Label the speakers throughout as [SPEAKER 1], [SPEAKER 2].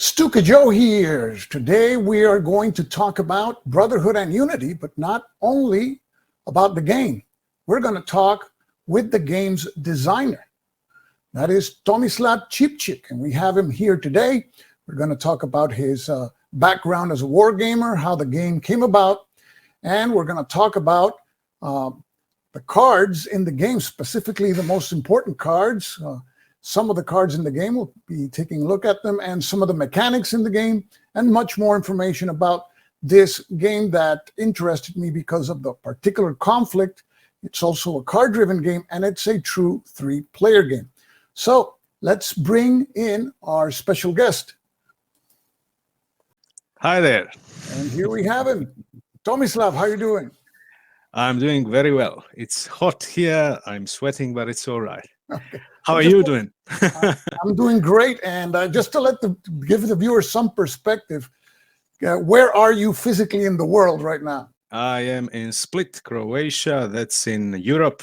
[SPEAKER 1] Stuka Joe here. Today we are going to talk about Brotherhood and Unity, but not only about the game. We're going to talk with the game's designer. That is Tomislav Čipčić, and we have him here today. We're going to talk about his background as a wargamer, how the game came about, and we're going to talk about the cards in the game, specifically the most important cards. Some of the cards in the game, we'll be taking a look at them, and some of the mechanics in the game, and much more information about this game that interested me because of the particular conflict. It's also a card-driven game, and it's a true three-player game. So let's bring in our special guest.
[SPEAKER 2] Hi there.
[SPEAKER 1] And here we have him. Tomislav, how are you doing?
[SPEAKER 2] I'm doing very well. It's hot here. I'm sweating, but it's all right.
[SPEAKER 1] Okay.
[SPEAKER 2] How are you doing?
[SPEAKER 1] I'm doing great. And just to give the viewers some perspective, where are you physically in the world right now?
[SPEAKER 2] I am in Split, Croatia. That's in Europe.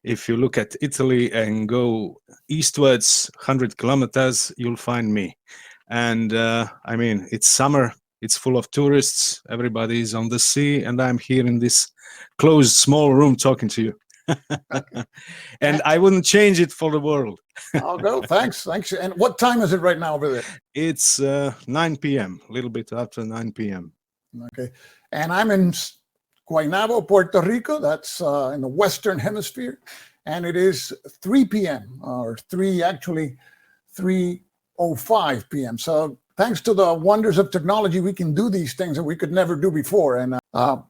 [SPEAKER 2] If you look at Italy and go eastwards 100 kilometers, you'll find me. And I mean, it's summer. It's full of tourists. Everybody's on the sea. And I'm here in this closed, small room talking to you. And I wouldn't change it for the world.
[SPEAKER 1] I'll go. Thanks. And what time is it right now over there?
[SPEAKER 2] It's 9 p.m., a little bit after 9 p.m.
[SPEAKER 1] Okay. And I'm in Guaynabo, Puerto Rico. That's in the Western Hemisphere. And it is 3 p.m. or 3:05 p.m. So thanks to the wonders of technology, we can do these things that we could never do before. And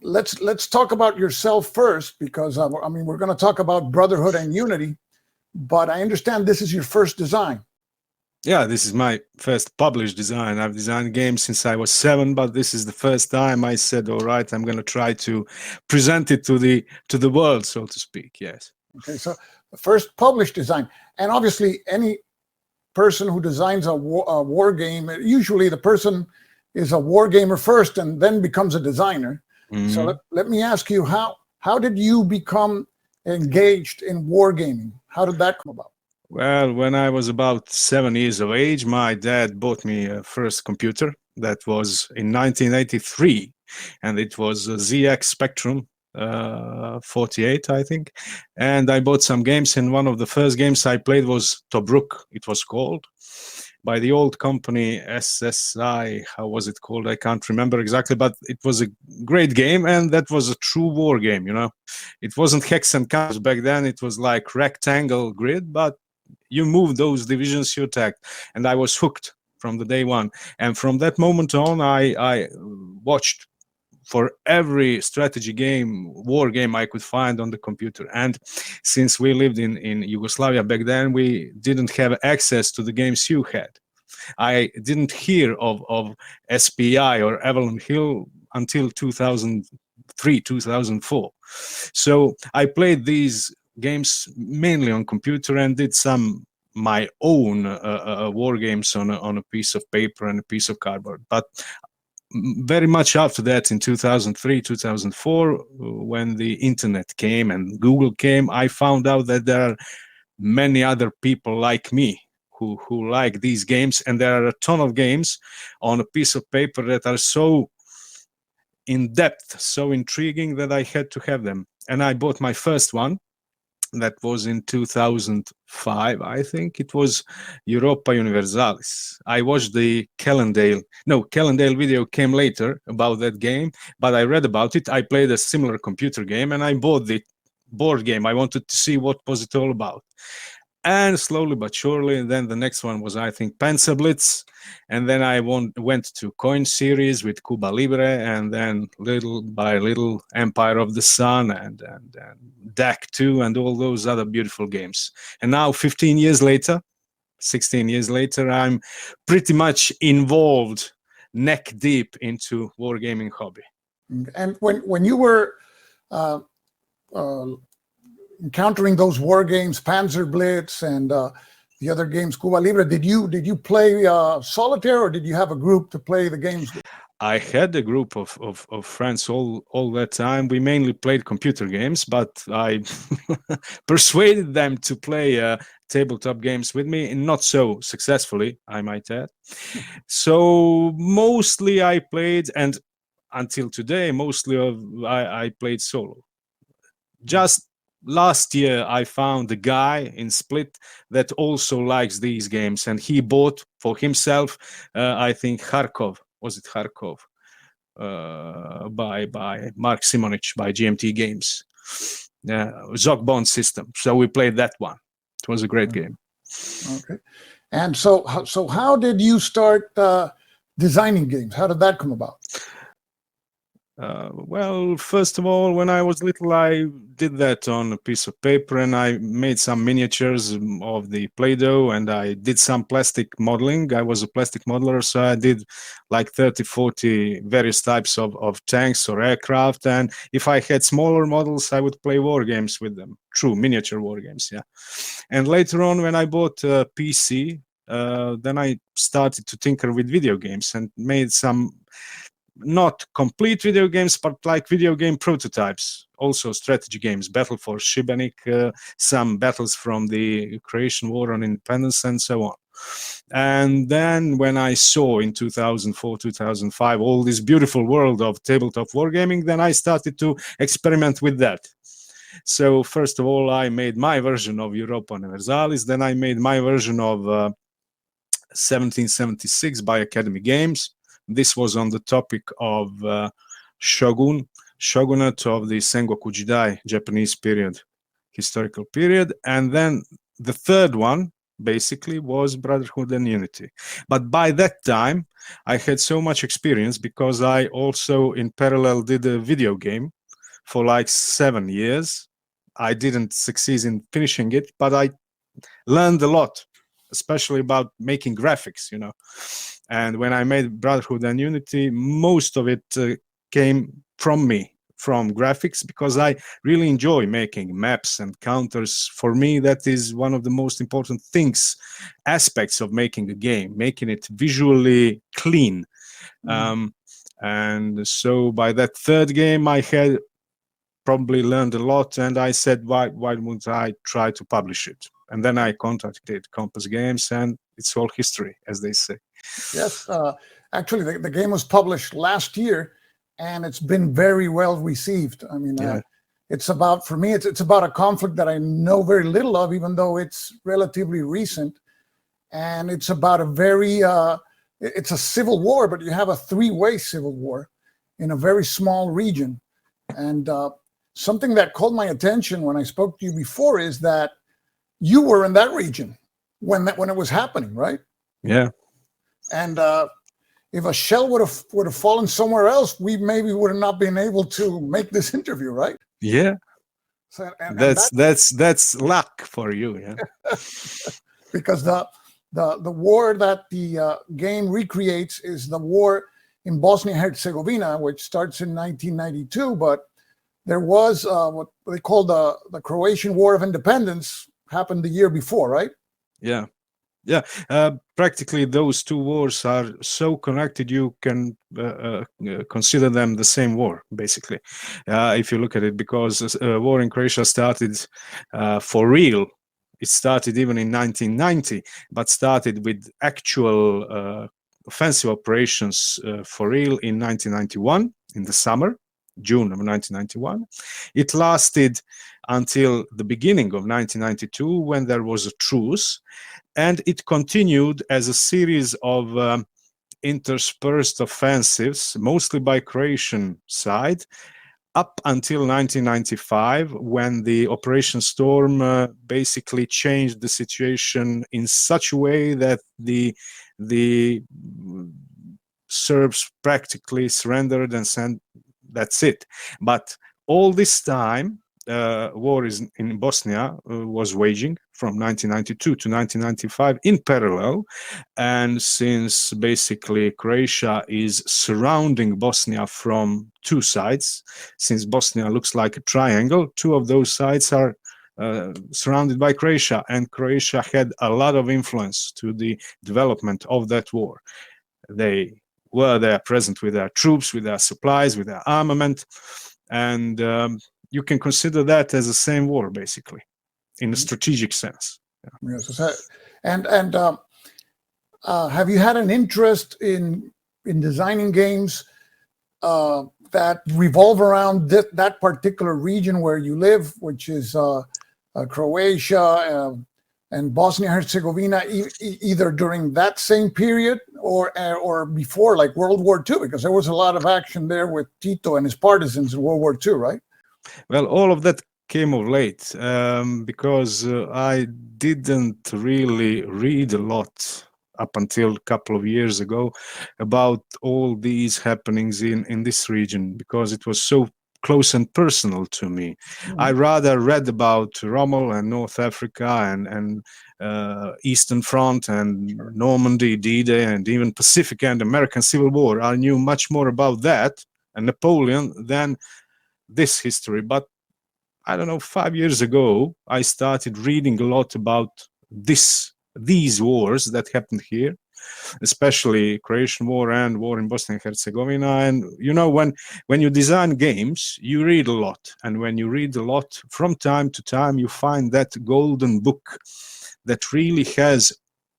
[SPEAKER 1] let's talk about yourself first, because I mean, we're going to talk about Brotherhood and Unity, but I understand this is your first design.
[SPEAKER 2] Yeah, this is my first published design. I've designed games since I was 7, but this is the first time I said, all right, I'm going to try to present it to the world, so to speak. Yes.
[SPEAKER 1] Okay, so the first published design, and obviously any person who designs a war game, usually the person is a war gamer first and then becomes a designer. Mm-hmm. So let me ask you, how did you become engaged in wargaming? How did that come about?
[SPEAKER 2] Well, when I was about 7 years of age, my dad bought me a first computer. That was in 1983, and it was a ZX Spectrum 48, I think. And I bought some games, and one of the first games I played was Tobruk, it was called, by the old company SSI. How was it called? I can't remember exactly, but it was a great game, and that was a true war game, you know. It wasn't hex and counters back then. It was like rectangle grid, but you moved those divisions you attacked, and I was hooked from the day one. And from that moment on, I watched for every strategy game, war game I could find on the computer. And since we lived in Yugoslavia back then, we didn't have access to the games you had. I didn't hear of SPI or Avalon Hill until 2003, 2004. So I played these games mainly on computer and did some my own war games on a piece of paper and a piece of cardboard. But very much after that, in 2003, 2004, when the internet came and Google came, I found out that there are many other people like me who like these games, and there are a ton of games on a piece of paper that are so in depth, so intriguing that I had to have them. And I bought my first one. That was in 2005, I think. It was Europa Universalis. I watched the Callendale video came later about that game, but I read about it. I played a similar computer game, and I bought the board game. I wanted to see what was it all about. And slowly but surely, and then the next one was, I think, Panzerblitz. And then I went to Coin Series with Cuba Libre, and then little by little Empire of the Sun and DAC 2 and all those other beautiful games. And now 16 years later, I'm pretty much involved neck deep into wargaming hobby.
[SPEAKER 1] And when you were encountering those war games, Panzer Blitz and the other games, Cuba Libre, did you play solitaire, or did you have a group to play the games with?
[SPEAKER 2] I had a group of friends all that time. We mainly played computer games, but I persuaded them to play tabletop games with me, and not so successfully, I might add. So mostly I played, and until today, mostly I played solo. Just last year, I found a guy in Split that also likes these games, and he bought for himself, I think, Kharkov. Was it Kharkov? By Mark Simonich by GMT Games. Zog Bond system. So we played that one. It was a great game.
[SPEAKER 1] Okay. And so how did you start designing games? How did that come about?
[SPEAKER 2] Well, first of all, when I was little, I did that on a piece of paper, and I made some miniatures of the Play-Doh, and I did some plastic modeling. I was a plastic modeler, so I did like 30, 40 various types of tanks or aircraft. And if I had smaller models, I would play war games with them. True, miniature war games, yeah. And later on, when I bought a PC, then I started to tinker with video games and made some not complete video games, but like video game prototypes, also strategy games, Battle for Šibenik, some battles from the Croatian War on Independence, and so on. And then when I saw in 2004, 2005, all this beautiful world of tabletop wargaming, then I started to experiment with that. So first of all, I made my version of Europa Universalis, then I made my version of 1776 by Academy Games. This was on the topic of shogunate of the Sengoku Jidai Japanese period, historical period. And then the third one basically was Brotherhood and Unity. But by that time, I had so much experience because I also in parallel did a video game for like 7 years. I didn't succeed in finishing it, but I learned a lot, especially about making graphics, you know. And when I made Brotherhood and Unity, most of it came from me, from graphics, because I really enjoy making maps and counters. For me, that is one of the most important aspects of making a game, making it visually clean. And so by that third game, I had probably learned a lot, and I said, why wouldn't I try to publish it? And then I contacted Compass Games, and it's all history, as they say.
[SPEAKER 1] Yes, actually, the game was published last year, and it's been very well received. I mean, it's about, for me, it's about a conflict that I know very little of, even though it's relatively recent, and it's about it's a civil war, but you have a three-way civil war in a very small region. And something that caught my attention when I spoke to you before is that you were in that region when it was happening, right?
[SPEAKER 2] Yeah.
[SPEAKER 1] And if a shell would have fallen somewhere else, we maybe would have not been able to make this interview, right?
[SPEAKER 2] Yeah.
[SPEAKER 1] So,
[SPEAKER 2] that's luck for you, yeah.
[SPEAKER 1] Because the war that the game recreates is the war in Bosnia-Herzegovina, which starts in 1992, but there was what they call the Croatian War of Independence, happened the year before, right?
[SPEAKER 2] Yeah. Yeah, practically those two wars are so connected you can consider them the same war, basically, if you look at it, because war in Croatia started for real. It started even in 1990, but started with actual offensive operations for real in 1991, in the summer, June of 1991. It lasted until the beginning of 1992, when there was a truce. And it continued as a series of interspersed offensives, mostly by Croatian side, up until 1995, when the Operation Storm basically changed the situation in such a way that the Serbs practically surrendered and said, that's it. But all this time, war in Bosnia was waging from 1992 to 1995 in parallel, and since basically Croatia is surrounding Bosnia from two sides, since Bosnia looks like a triangle, two of those sides are surrounded by Croatia, and Croatia had a lot of influence to the development of that war. They were there present with their troops, with their supplies, with their armament. And you can consider that as the same war, basically, in a strategic sense.
[SPEAKER 1] Yes. And have you had an interest in designing games that revolve around that particular region where you live, which is Croatia and Bosnia-Herzegovina, either during that same period or before, like World War II? Because there was a lot of action there with Tito and his partisans in World War II, right?
[SPEAKER 2] Well, all of that came of late because I didn't really read a lot up until a couple of years ago about all these happenings in this region, because it was so close and personal to me. I rather read about Rommel and North Africa and Eastern Front and Normandy, D-Day, and even Pacific and American Civil War. I knew much more about that and Napoleon than this history. But I don't know, 5 years ago, I started reading a lot about these wars that happened here, especially Croatian War and war in Bosnia and Herzegovina. And you know, when you design games, you read a lot, and when you read a lot, from time to time, you find that golden book that really has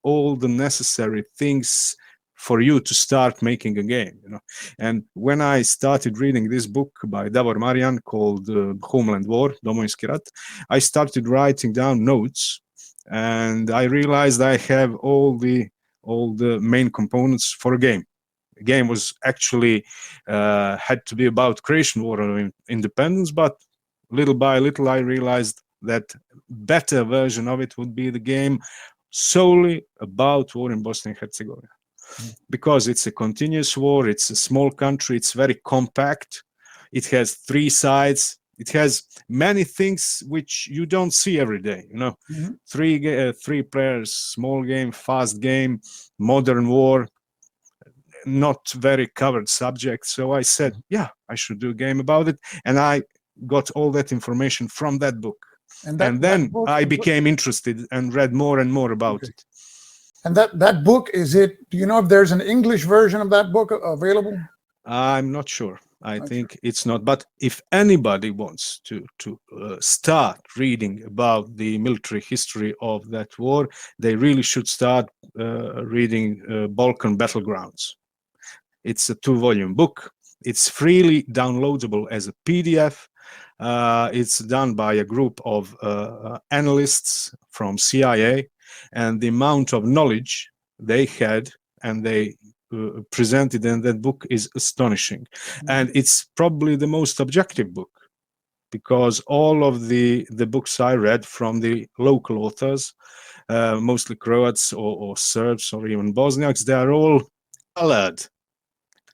[SPEAKER 2] all the necessary things for you to start making a game, you know. And when I started reading this book by Davor Marian called Homeland War, Domovinski rat, I started writing down notes, and I realized I have all the main components for a game. The game was actually had to be about Croatian War and independence, but little by little I realized that better version of it would be the game solely about war in Bosnia and Herzegovina. Because it's a continuous war, it's a small country, it's very compact, it has 3 sides, it has many things which you don't see every day, you know. 3 players, small game, fast game, modern war, not very covered subject. So I said, yeah, I should do a game about it, and I got all that information from that book. And then I became interested and read more and more about it.
[SPEAKER 1] And that book, do you know if there's an English version of that book available?
[SPEAKER 2] I'm not sure. I think it's not. But if anybody wants to start reading about the military history of that war, they really should start reading Balkan Battlegrounds. It's a 2-volume book. It's freely downloadable as a PDF. It's done by a group of analysts from CIA, and the amount of knowledge they had and they presented in that book is astonishing. And it's probably the most objective book, because all of the books I read from the local authors, mostly Croats or Serbs or even Bosniaks, they are all colored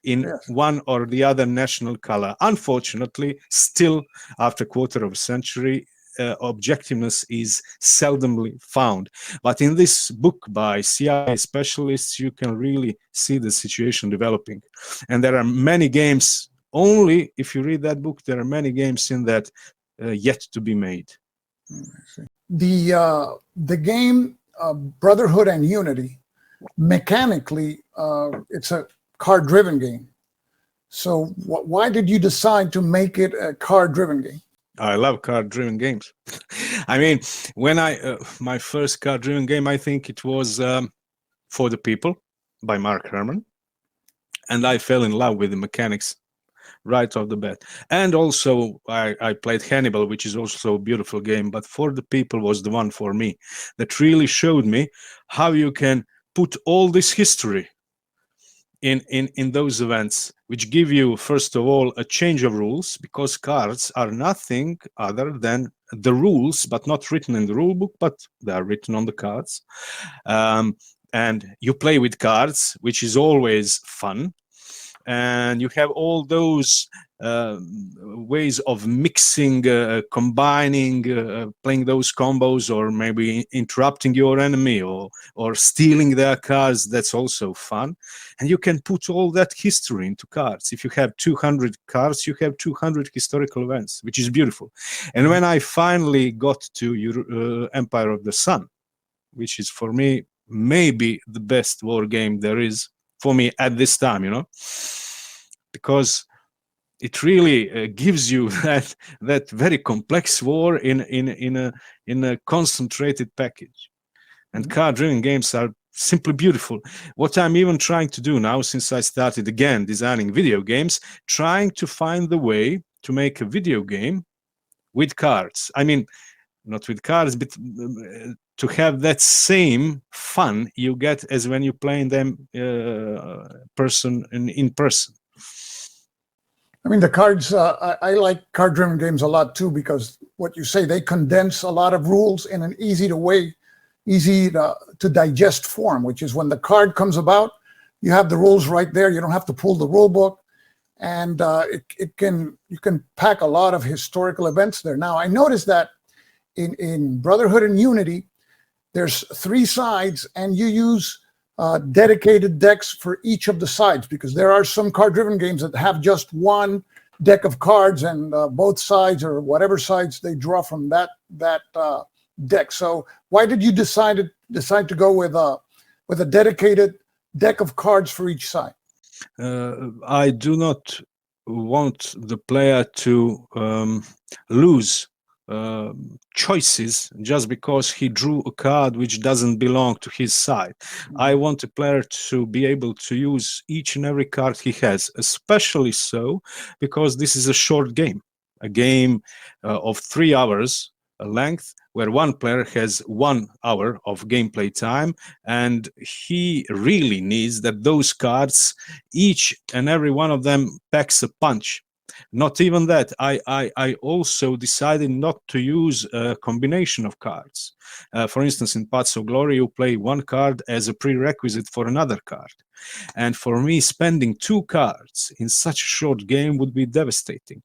[SPEAKER 2] in one or the other national color. Unfortunately, still after a quarter of a century, objectiveness is seldomly found. But in this book by CIA specialists, you can really see the situation developing. And there are many games, only if you read that book, there are many games in that yet to be made.
[SPEAKER 1] The game Brotherhood and Unity, mechanically, it's a card-driven game. So why did you decide to make it a card-driven game?
[SPEAKER 2] I love card-driven games. I mean, when my first card-driven game, I think it was For the People by Mark Herman, and I fell in love with the mechanics right off the bat. And also, I played Hannibal, which is also a beautiful game, but For the People was the one for me that really showed me how you can put all this history in those events, which give you, first of all, a change of rules, because cards are nothing other than the rules, but not written in the rule book, but they are written on the cards. And you play with cards, which is always fun. And you have all those ways of mixing, combining, playing those combos, or maybe interrupting your enemy or stealing their cards. That's also fun. And you can put all that history into cards. If you have 200 cards, you have 200 historical events, which is beautiful. And when I finally got to Empire of the Sun, which is for me maybe the best war game there is for me at this time, because it really gives you that very complex war in a concentrated package. And card-driven games are simply beautiful. What I'm even trying to do now, since I started again designing video games, trying to find the way to make a video game with cards. I mean, not with cards, but to have that same fun you get as when you're playing them in person.
[SPEAKER 1] I mean, the cards, I like card-driven games a lot too, because what you say, they condense a lot of rules in an easy to digest form, which is when the card comes about, you have the rules right there. You don't have to pull the rule book, and you can pack a lot of historical events there. Now, I noticed that in Brotherhood and Unity, there's 3 sides, and you use dedicated decks for each of the sides, because there are some card-driven games that have just one deck of cards, and both sides, or whatever sides they draw from that deck. So why did you decide to go with a dedicated deck of cards for each side?
[SPEAKER 2] I do not want the player to lose choices just because he drew a card which doesn't belong to his side. I want a player to be able to use each and every card he has, especially so because this is a short game, a game of 3 hours length, where one player has 1 hour of gameplay time, and he really needs that those cards, each and every one of them, packs a punch. Not even that, I also decided not to use a combination of cards. For instance, in Paths of Glory, you play 1 card as a prerequisite for another card. And for me, spending 2 cards in such a short game would be devastating.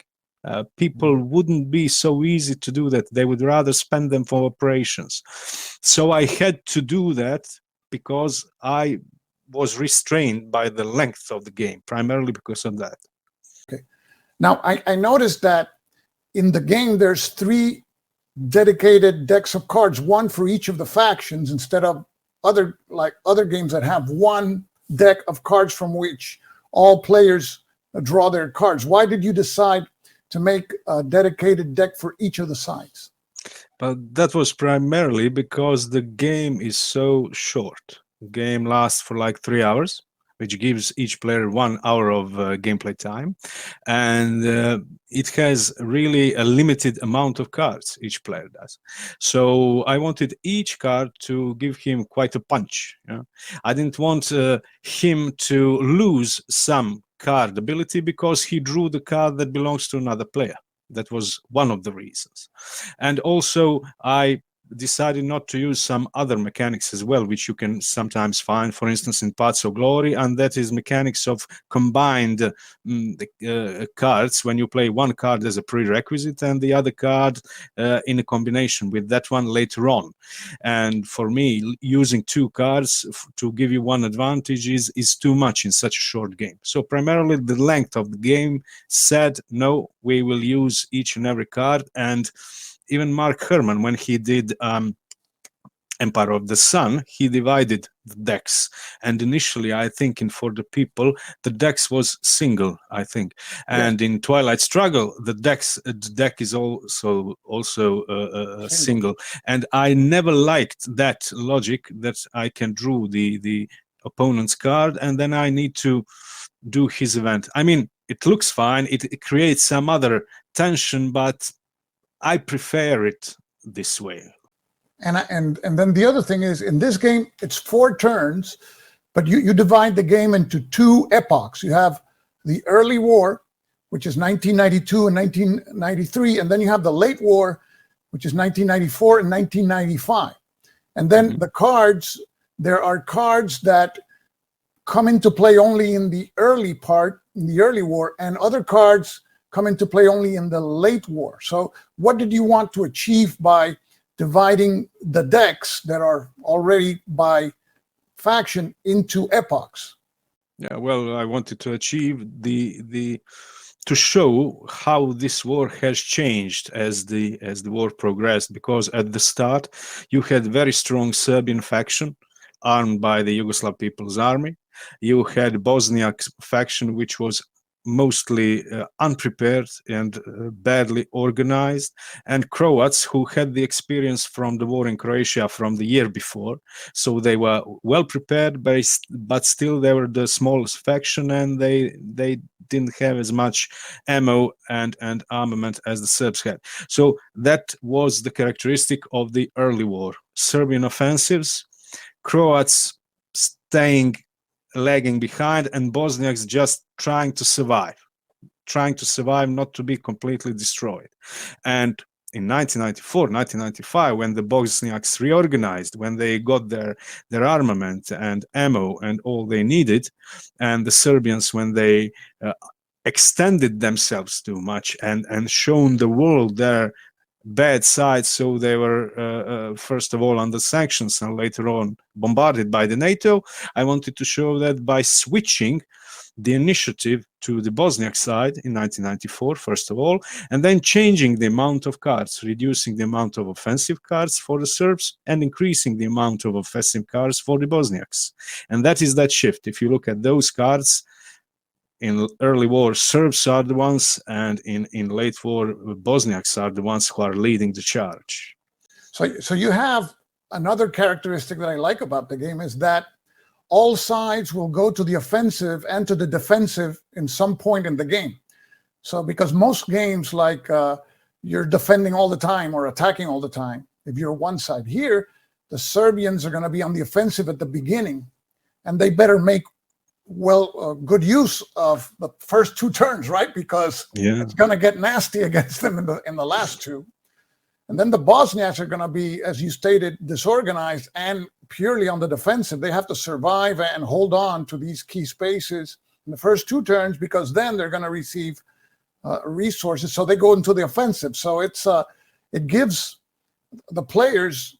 [SPEAKER 2] People wouldn't be so easy to do that. They would rather spend them for operations. So I had to do that because I was restrained by the length of the game, primarily because of that.
[SPEAKER 1] Okay. Now, I noticed that in the game, there's 3 dedicated decks of cards, 1 for each of the factions, instead of other games that have 1 deck of cards from which all players draw their cards. Why did you decide to make a dedicated deck for each of the sides?
[SPEAKER 2] But that was primarily because the game is so short. The game lasts for like 3 hours, which gives each player 1 hour of gameplay time. And it has really a limited amount of cards, each player does. So I wanted each card to give him quite a punch. I didn't want him to lose some card ability because he drew the card that belongs to another player. That was one of the reasons. And also I decided not to use some other mechanics as well, which you can sometimes find, for instance, in Paths of Glory, and that is mechanics of combined cards, when you play 1 card as a prerequisite and the other card in a combination with that one later on. And for me, using 2 cards to give you 1 advantage is too much in such a short game. So primarily the length of the game said, no, we will use each and every card. And even Mark Herman, when he did Empire of the Sun, he divided the decks. And initially, I think for the people, the decks was single, I think. And in Twilight Struggle, the deck is also single. And I never liked that logic that I can draw the opponent's card and then I need to do his event. I mean, it looks fine. It creates some other tension, but I prefer it this way.
[SPEAKER 1] And then the other thing is, in this game, it's 4 turns, but you divide the game into 2 epochs. You have the early war, which is 1992 and 1993, and then you have the late war, which is 1994 and 1995. And then the cards, there are cards that come into play only in the early part, in the early war, and other cards come into play only in the late war. So what did you want to achieve by dividing the decks that are already by faction into epochs?
[SPEAKER 2] Yeah, well, I wanted to achieve to show how this war has changed as the war progressed, because at the start you had very strong Serbian faction armed by the Yugoslav People's Army, You had Bosniak faction, which was mostly unprepared and badly organized, and Croats who had the experience from the war in Croatia from the year before, so they were well prepared, but still they were the smallest faction, and they didn't have as much ammo and armament as the Serbs had. So that was the characteristic of the early war: Serbian offensives, Croats lagging behind, and Bosniaks just trying to survive, not to be completely destroyed. And in 1994, 1995, when the Bosniaks reorganized, when they got their armament and ammo and all they needed, and the Serbians, when they extended themselves too much and shown the world their bad side, so they were first of all under sanctions and later on bombarded by the NATO. I wanted to show that by switching the initiative to the Bosniak side in 1994, first of all, and then changing the amount of cards, reducing the amount of offensive cards for the Serbs and increasing the amount of offensive cards for the Bosniaks. And that is that shift. If you look at those cards, in early war, Serbs are the ones, and in late war, Bosniaks are the ones who are leading the charge.
[SPEAKER 1] So you have another characteristic that I like about the game is that all sides will go to the offensive and to the defensive in some point in the game. So because most games, like you're defending all the time or attacking all the time, if you're one side. Here, the Serbians are going to be on the offensive at the beginning, and they better make good use of the first two turns, right? Because it's going to get nasty against them in the last two. And then the Bosniaks are going to be, as you stated, disorganized and purely on the defensive. They have to survive and hold on to these key spaces in the first two turns, because then they're going to receive resources. So they go into the offensive. So it gives the players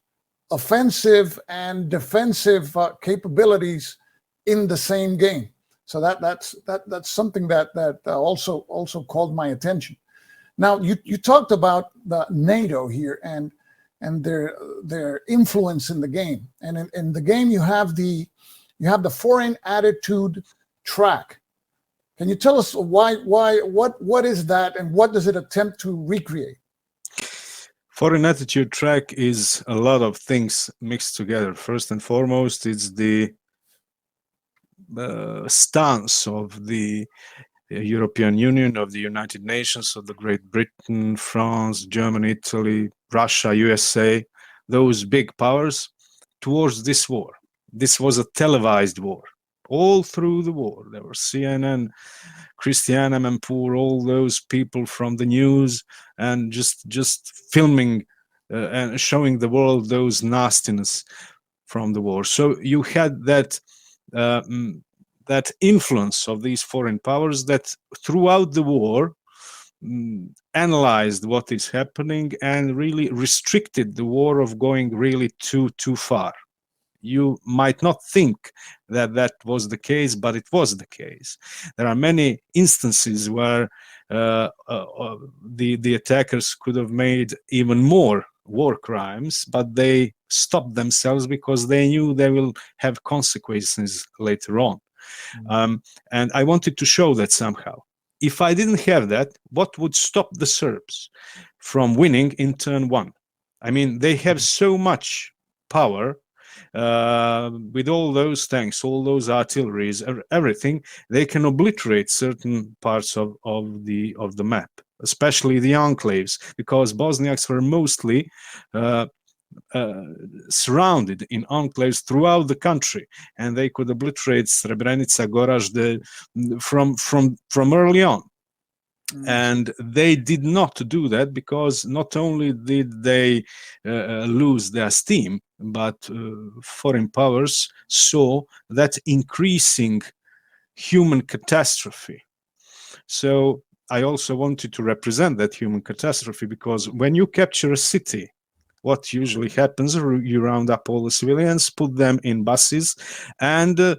[SPEAKER 1] offensive and defensive capabilities in the same game. So that's something that also called my attention. Now you talked about the NATO here and their influence in the game. And in the game you have the foreign attitude track. Can you tell us what is that, and what does it attempt to recreate?
[SPEAKER 2] Foreign attitude track is a lot of things mixed together. First and foremost, it's the stance of the European Union, of the United Nations, of the Great Britain, France, Germany, Italy, Russia, USA, those big powers towards this war. This was a televised war. All through the war, there were CNN, Christiane Amanpour, all those people from the news, and just filming and showing the world those nastiness from the war. So you had that that influence of these foreign powers that throughout the war analyzed what is happening and really restricted the war of going really too far. You might not think that was the case, but it was the case. There are many instances where the attackers could have made even more war crimes, but they stopped themselves because they knew they will have consequences later on. And I wanted to show that somehow. If I didn't have that, what would stop the Serbs from winning in turn one? I mean, they have so much power with all those tanks, all those artilleries, everything. They can obliterate certain parts of the map, especially the enclaves, because Bosniaks were mostly surrounded in enclaves throughout the country, and they could obliterate Srebrenica, Gorazde from early on. And they did not do that because not only did they lose their steam, but foreign powers saw that increasing human catastrophe. So I also wanted to represent that human catastrophe, because when you capture a city, what usually happens, you round up all the civilians, put them in buses, and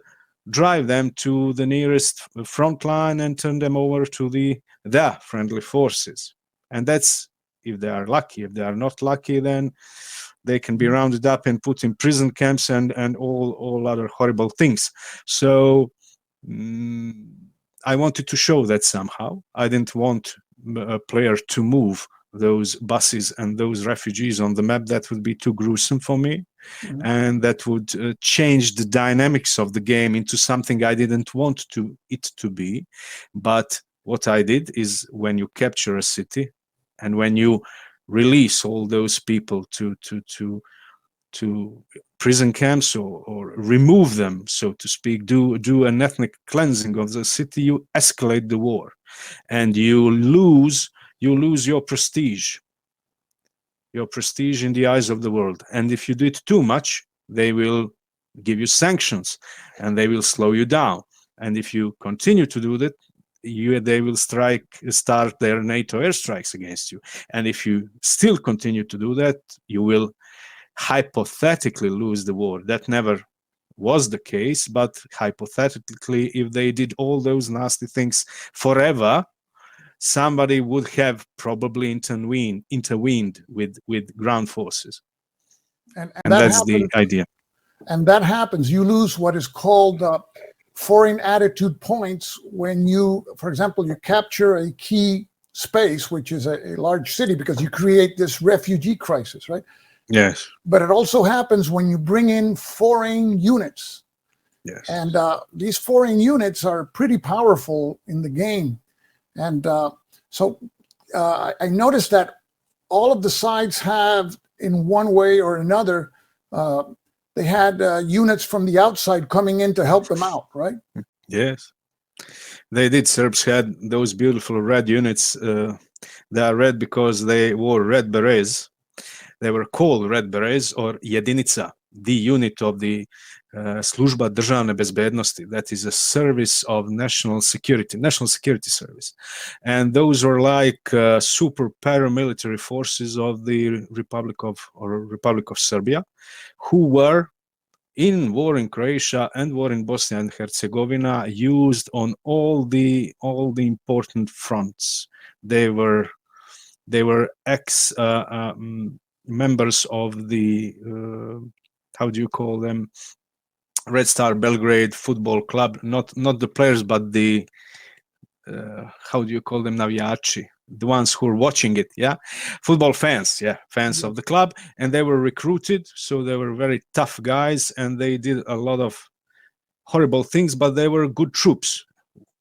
[SPEAKER 2] drive them to the nearest front line and turn them over to their friendly forces. And that's if they are lucky. If they are not lucky, then they can be rounded up and put in prison camps and all other horrible things. So I wanted to show that somehow. I didn't want a player to move those buses and those refugees on the map. That would be too gruesome for me. And that would change the dynamics of the game into something I didn't want it to be. But what I did is, when you capture a city and when you release all those people to prison camps, or remove them, so to speak, do an ethnic cleansing of the city, you escalate the war, and you lose your prestige in the eyes of the world. And if you do it too much, they will give you sanctions and they will slow you down. And if you continue to do that, they will start their NATO airstrikes against you. And if you still continue to do that, you will hypothetically lose the war. That never was the case, but hypothetically, if they did all those nasty things forever, somebody would have probably intervened with ground forces.
[SPEAKER 1] And
[SPEAKER 2] that's
[SPEAKER 1] happens,
[SPEAKER 2] the idea.
[SPEAKER 1] And that happens. You lose what is called foreign attitude points when you, for example, you capture a key space, which is a large city, because you create this refugee crisis, right?
[SPEAKER 2] Yes.
[SPEAKER 1] But it also happens when you bring in foreign units.
[SPEAKER 2] Yes.
[SPEAKER 1] And these foreign units are pretty powerful in the game. And so I noticed that all of the sides have, in one way or another, they had units from the outside coming in to help them out, right?
[SPEAKER 2] Yes. They did. Serbs had those beautiful red units. They are red because they wore red berets. They were called red berets, or jedinica, the unit of the Služba državne bezbednosti. That is a service of national security service. And those were like super paramilitary forces of the Republic of Serbia, who were in war in Croatia and war in Bosnia and Herzegovina, used on all the important fronts. They were ex members of the how do you call them, Red Star Belgrade football club, not the players, but the how do you call them, navijači, the ones who are watching it, football fans, fans of the club. And they were recruited, so they were very tough guys, and they did a lot of horrible things, but they were good troops,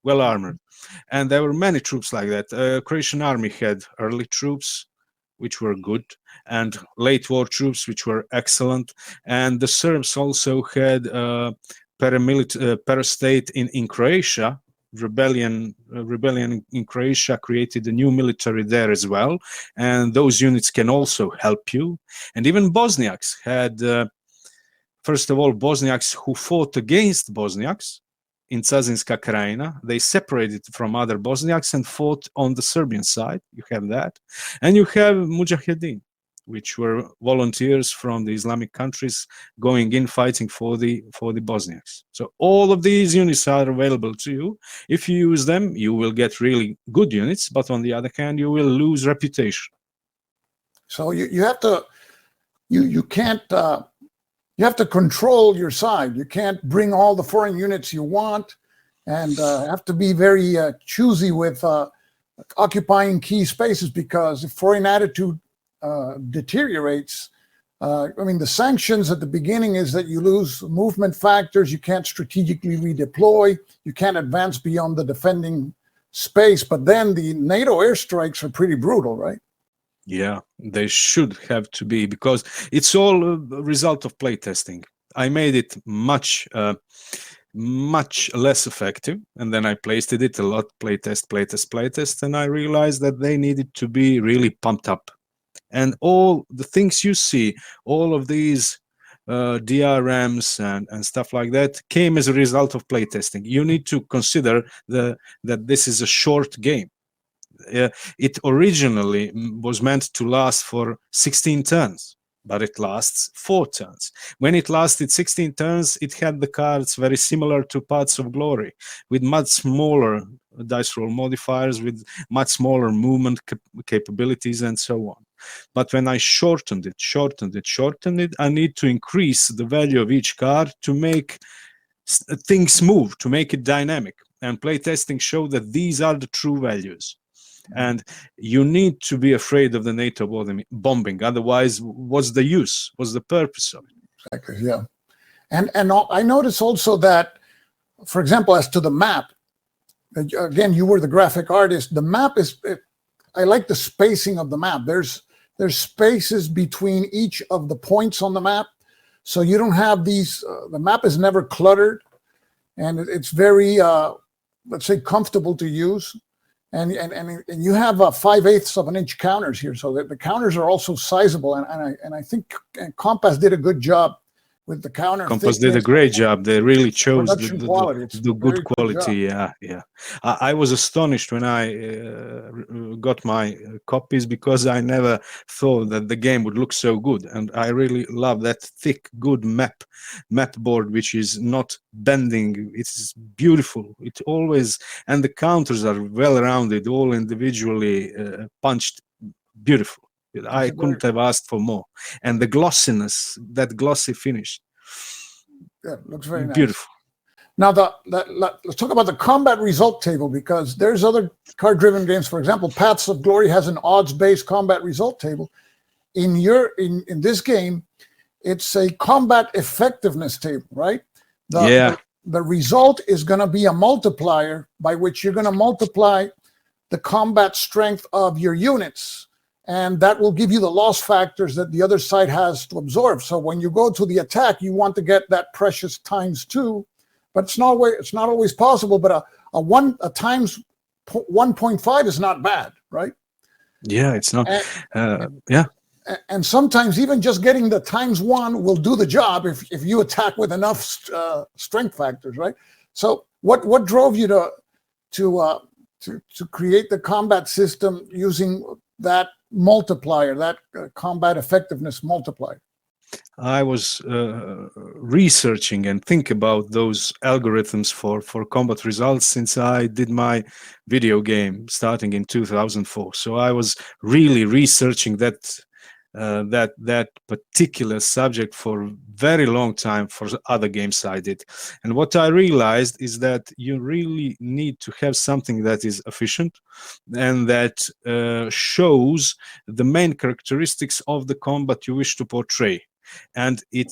[SPEAKER 2] well armored. And there were many troops like that. Croatian army had early troops, which were good, and late war troops, which were excellent. And the Serbs also had parastate in Croatia. Rebellion in Croatia created a new military there as well, and those units can also help you. And even Bosniaks had, first of all, Bosniaks who fought against Bosniaks in Cazinska Krajina. They separated from other Bosniaks and fought on the Serbian side. You have that. And you have Mujahedin, which were volunteers from the Islamic countries going in fighting for the Bosniaks. So all of these units are available to you. If you use them, you will get really good units, but on the other hand, you will lose reputation.
[SPEAKER 1] So you have to, you can't, you have to control your side. You can't bring all the foreign units you want, and have to be very choosy with occupying key spaces, because if foreign attitude deteriorates, I mean, the sanctions at the beginning is that you lose movement factors, you can't strategically redeploy, you can't advance beyond the defending space, but then the NATO airstrikes are pretty brutal, right?
[SPEAKER 2] Yeah, they should have to be, because it's all a result of playtesting. I made it much less effective, and then I placed it a lot, playtest, and I realized that they needed to be really pumped up. And all the things you see, all of these DRMs and stuff like that, came as a result of playtesting. You need to consider that this is a short game. It originally was meant to last for 16 turns. but it lasts 4 turns. When it lasted 16 turns, it had the cards very similar to Paths of Glory, with much smaller dice roll modifiers, with much smaller movement capabilities, and so on. But when I shortened it, I need to increase the value of each card to make things move, to make it dynamic. And playtesting showed that these are the true values. And you need to be afraid of the NATO bombing. Otherwise, what's the use? What's the purpose of it?
[SPEAKER 1] Exactly, yeah. And I notice also that, for example, as to the map, again, you were the graphic artist. The map I like the spacing of the map. There's spaces between each of the points on the map. So you don't have these, the map is never cluttered, and it's very, let's say, comfortable to use. And you have 5/8 of an inch counters here, so that the counters are also sizable. And I think Compass did a good job with the counter.
[SPEAKER 2] Compass did a great job. They really chose the good quality. Yeah. I was astonished when I got my copies, because I never thought that the game would look so good. And I really love that thick, good map board, which is not bending. It's beautiful. It always, and the counters are well rounded, all individually punched. Beautiful. I couldn't have asked for more. And the glossiness, that glossy finish.
[SPEAKER 1] Yeah, looks very nice.
[SPEAKER 2] Beautiful.
[SPEAKER 1] Now, let's talk about the combat result table, because there's other card-driven games. For example, Paths of Glory has an odds-based combat result table. In this game, it's a combat effectiveness table, right? The result is going to be a multiplier by which you're going to multiply the combat strength of your units. And that will give you the loss factors that the other side has to absorb. So when you go to the attack, you want to get that precious ×2, but it's not always possible. But a times 1.5 is not bad, right?
[SPEAKER 2] Yeah, it's not.
[SPEAKER 1] And sometimes even just getting the ×1 will do the job if you attack with enough strength factors, right? So what drove you to create the combat system using that multiplier, that combat effectiveness multiplier?
[SPEAKER 2] I was researching and think about those algorithms for combat results since I did my video game starting in 2004. So I was really researching that particular subject for a very long time for other games I did. And what I realized is that you really need to have something that is efficient and that shows the main characteristics of the combat you wish to portray. And it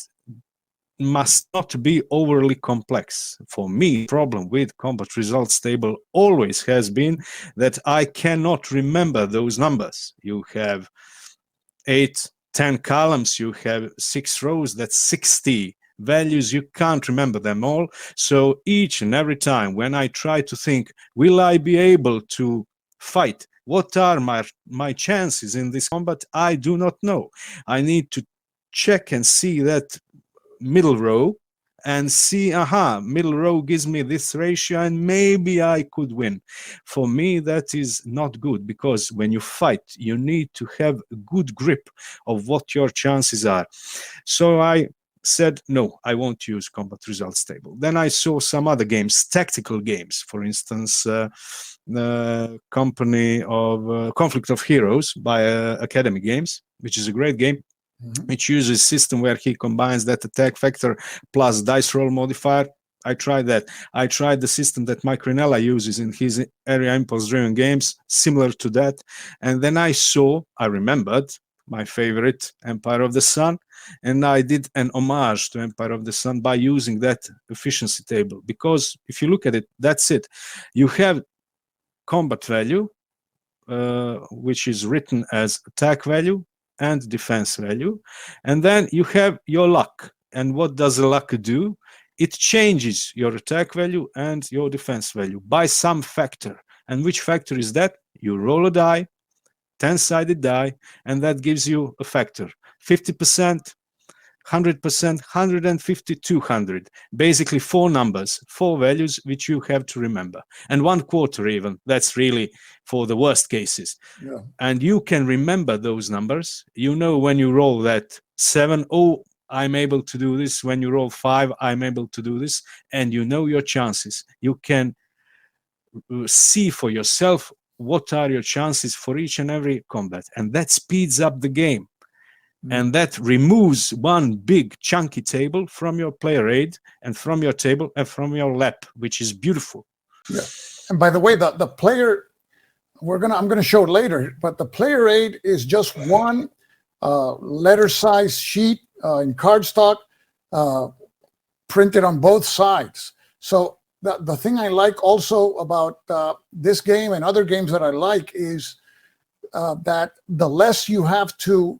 [SPEAKER 2] must not be overly complex. For me, the problem with combat results table always has been that I cannot remember those numbers. You have 8, 10 columns, you have 6 rows, that's 60 values. You can't remember them all. So each and every time when I try to think, will I be able to fight? What are my chances in this combat? I do not know. I need to check and see that middle row and see, middle row gives me this ratio and maybe I could win. For me, that is not good, because when you fight, you need to have a good grip of what your chances are. So I said, no, I won't use combat results table. Then I saw some other games, tactical games, for instance, the company of Conflict of Heroes by Academy Games, which is a great game. Which uses a system where he combines that attack factor plus dice roll modifier. I tried that. I tried the system that Mike Rinella uses in his area impulse-driven games, similar to that. And then I remembered my favorite, Empire of the Sun, and I did an homage to Empire of the Sun by using that efficiency table. Because if you look at it, that's it. You have combat value, which is written as attack value and defense value, and then you have your luck. And what does the luck do? It changes your attack value and your defense value by some factor. And which factor is that? You roll a die, 10-sided die, and that gives you a factor: 50%, 100%, 150, 200. Basically 4 numbers, 4 values which you have to remember. And 1/4 even. That's really for the worst cases. Yeah. And you can remember those numbers. You know when you roll that 7, oh, I'm able to do this. When you roll 5, I'm able to do this. And you know your chances. You can see for yourself what are your chances for each and every combat. And that speeds up the game. And that removes one big chunky table from your player aid and from your table and from your lap, which is beautiful.
[SPEAKER 1] Yeah. And by the way, the player, I'm gonna show it later, but the player aid is just one letter size sheet in cardstock printed on both sides. So the thing I like also about this game and other games that I like is that the less you have to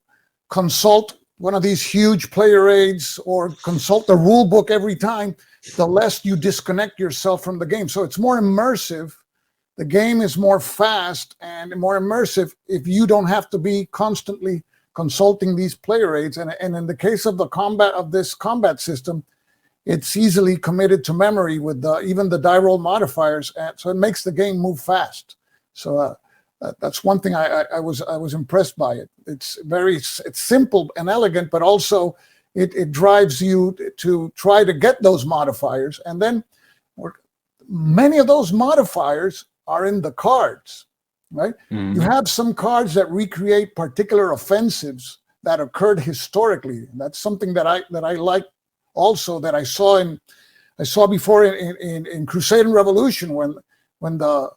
[SPEAKER 1] consult one of these huge player aids or consult the rule book every time, the less you disconnect yourself from the game. So it's more immersive. The game is more fast and more immersive if you don't have to be constantly consulting these player aids. And in the case of this combat system, it's easily committed to memory with even the die roll modifiers. And so it makes the game move fast. So that's one thing I was impressed by it. It's simple and elegant, but also it drives you to try to get those modifiers. And then many of those modifiers are in the cards, right? Mm-hmm. You have some cards that recreate particular offensives that occurred historically. That's something that I like also, that I saw before in Crusade and Revolution when the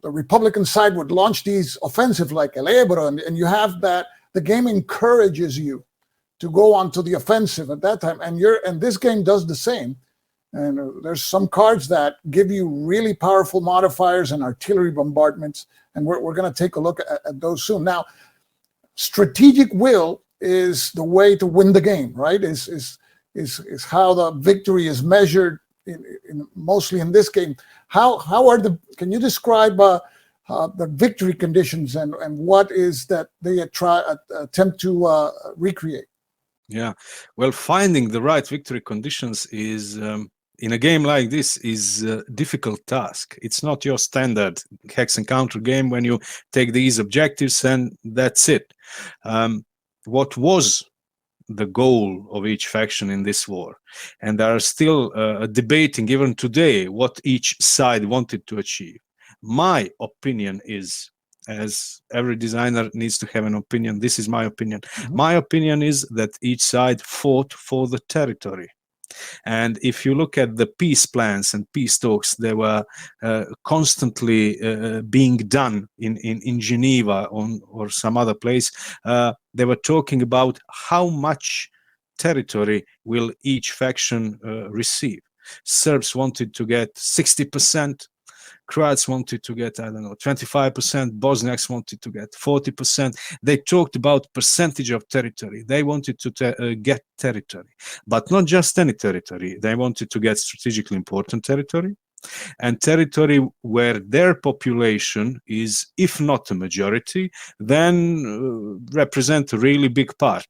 [SPEAKER 1] Republican side would launch these offensives like El Ebro, and you have that the game encourages you to go onto the offensive at that time, and this game does the same. And there's some cards that give you really powerful modifiers and artillery bombardments, and we're going to take a look at those soon. Now, strategic will is the way to win the game, right? Is how the victory is measured mostly in this game. Can you describe the victory conditions and what is that they attempt to recreate?
[SPEAKER 2] Yeah, well, finding the right victory conditions is in a game like this is a difficult task. It's not your standard hex and counter game when you take these objectives and that's it. What was the goal of each faction in this war? And there are still debating even today what each side wanted to achieve. My opinion is, as every designer needs to have an opinion, this is my opinion. Mm-hmm. My opinion is that each side fought for the territory. And if you look at the peace plans and peace talks, they were constantly being done in Geneva or some other place. They were talking about how much territory will each faction receive. Serbs wanted to get 60%. Croats wanted to get, 25%. Bosniaks wanted to get 40%. They talked about percentage of territory. They wanted to get territory, but not just any territory. They wanted to get strategically important territory and territory where their population is, if not a majority, then represent a really big part.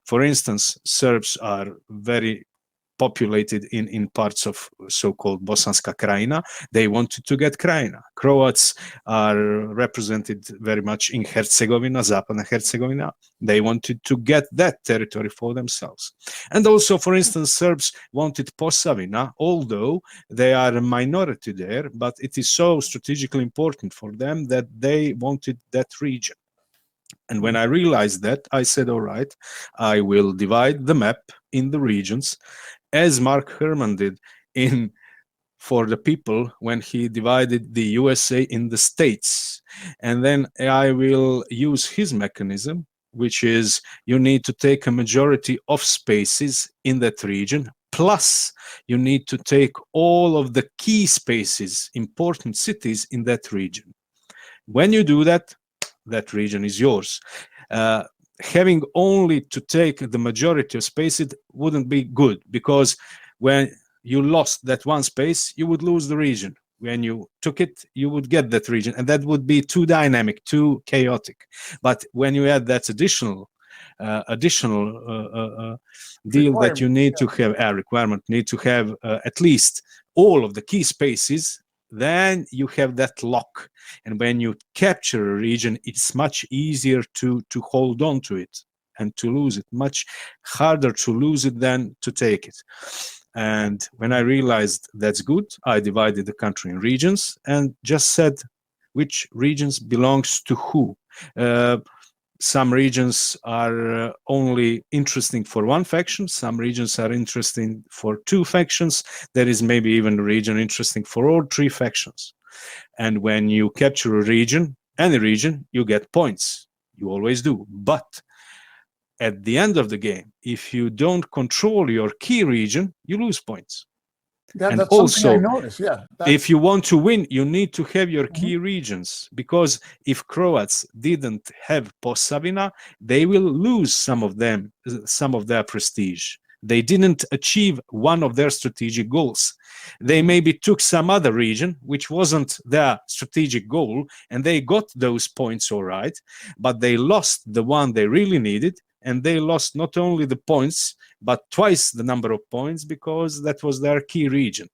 [SPEAKER 2] For instance, Serbs are very populated in parts of so-called Bosanska Krajina. They wanted to get Krajina. Croats are represented very much in Herzegovina, Zapadna Herzegovina. They wanted to get that territory for themselves. And also, for instance, Serbs wanted Posavina, although they are a minority there, but it is so strategically important for them that they wanted that region. And when I realized that, I said, all right, I will divide the map in the regions, as Mark Herman did for the people when he divided the USA in the states. And then I will use his mechanism, which is you need to take a majority of spaces in that region, plus you need to take all of the key spaces, important cities in that region. When you do that, that region is yours. Having only to take the majority of space, it wouldn't be good, because when you lost that one space, you would lose the region. When you took it, you would get that region, and that would be too dynamic, too chaotic. But when you add that additional deal that you need to have a requirement, need to have at least all of the key spaces, then you have that lock. And when you capture a region, it's much easier to hold on to it. and to lose it. Much harder to lose it than to take it. And when I realized that's good, I divided the country in regions and just said which regions belongs to who. Some regions are only interesting for one faction. Some regions are interesting for two factions. There is maybe even a region interesting for all three factions. And when you capture a region, any region, you get points. You always do. But at the end of the game, if you don't control your key region, you lose points.
[SPEAKER 1] Yeah,
[SPEAKER 2] And
[SPEAKER 1] that's
[SPEAKER 2] also,
[SPEAKER 1] something I noticed. Yeah.
[SPEAKER 2] if you want to win, you need to have your key regions, because if Croats didn't have Posavina, they will lose some of their prestige. They didn't achieve one of their strategic goals. They maybe took some other region, which wasn't their strategic goal, and they got those points all right, but they lost the one they really needed, and they lost not only the points, but twice the number of points, because that was their key region.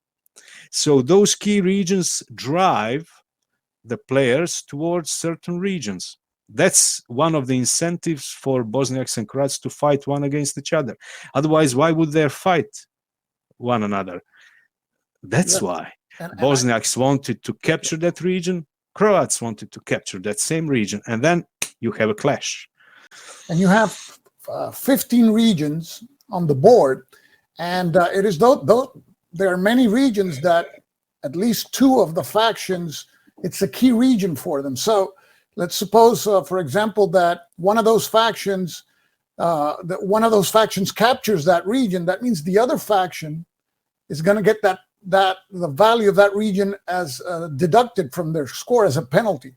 [SPEAKER 2] So those key regions drive the players towards certain regions. That's one of the incentives for Bosniaks and Croats to fight one against each other. Otherwise, why would they fight one another? That's why. Bosniaks wanted to capture that region, Croats wanted to capture that same region, and then you have a clash.
[SPEAKER 1] And you have 15 regions on the board, and it is there are many regions that at least two of the factions, it's a key region for them. So let's suppose, for example, that one of those factions captures that region. That means the other faction is going to get the value of that region as deducted from their score as a penalty.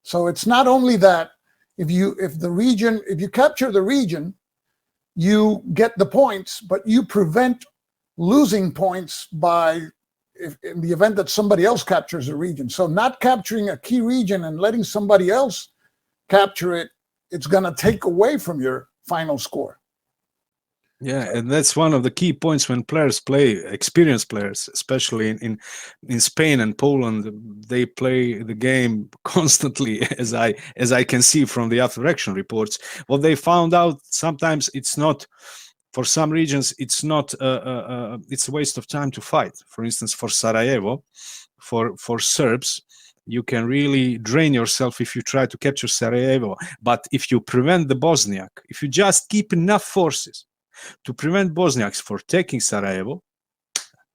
[SPEAKER 1] So it's not only that if you capture the region, you get the points, but you prevent losing points in the event that somebody else captures a region. So not capturing a key region and letting somebody else capture it, it's going to take away from your final score.
[SPEAKER 2] Yeah, and that's one of the key points when players play, experienced players, especially in Spain and Poland. They play the game constantly, as I can see from the other action reports. What they found out, sometimes it's not, for some regions, it's not it's a waste of time to fight. For instance, for Sarajevo, for Serbs, you can really drain yourself if you try to capture Sarajevo. But if you prevent the Bosniak, if you just keep enough forces to prevent Bosniaks for taking Sarajevo,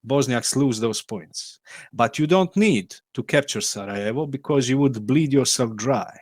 [SPEAKER 2] Bosniaks lose those points. But you don't need to capture Sarajevo, because you would bleed yourself dry.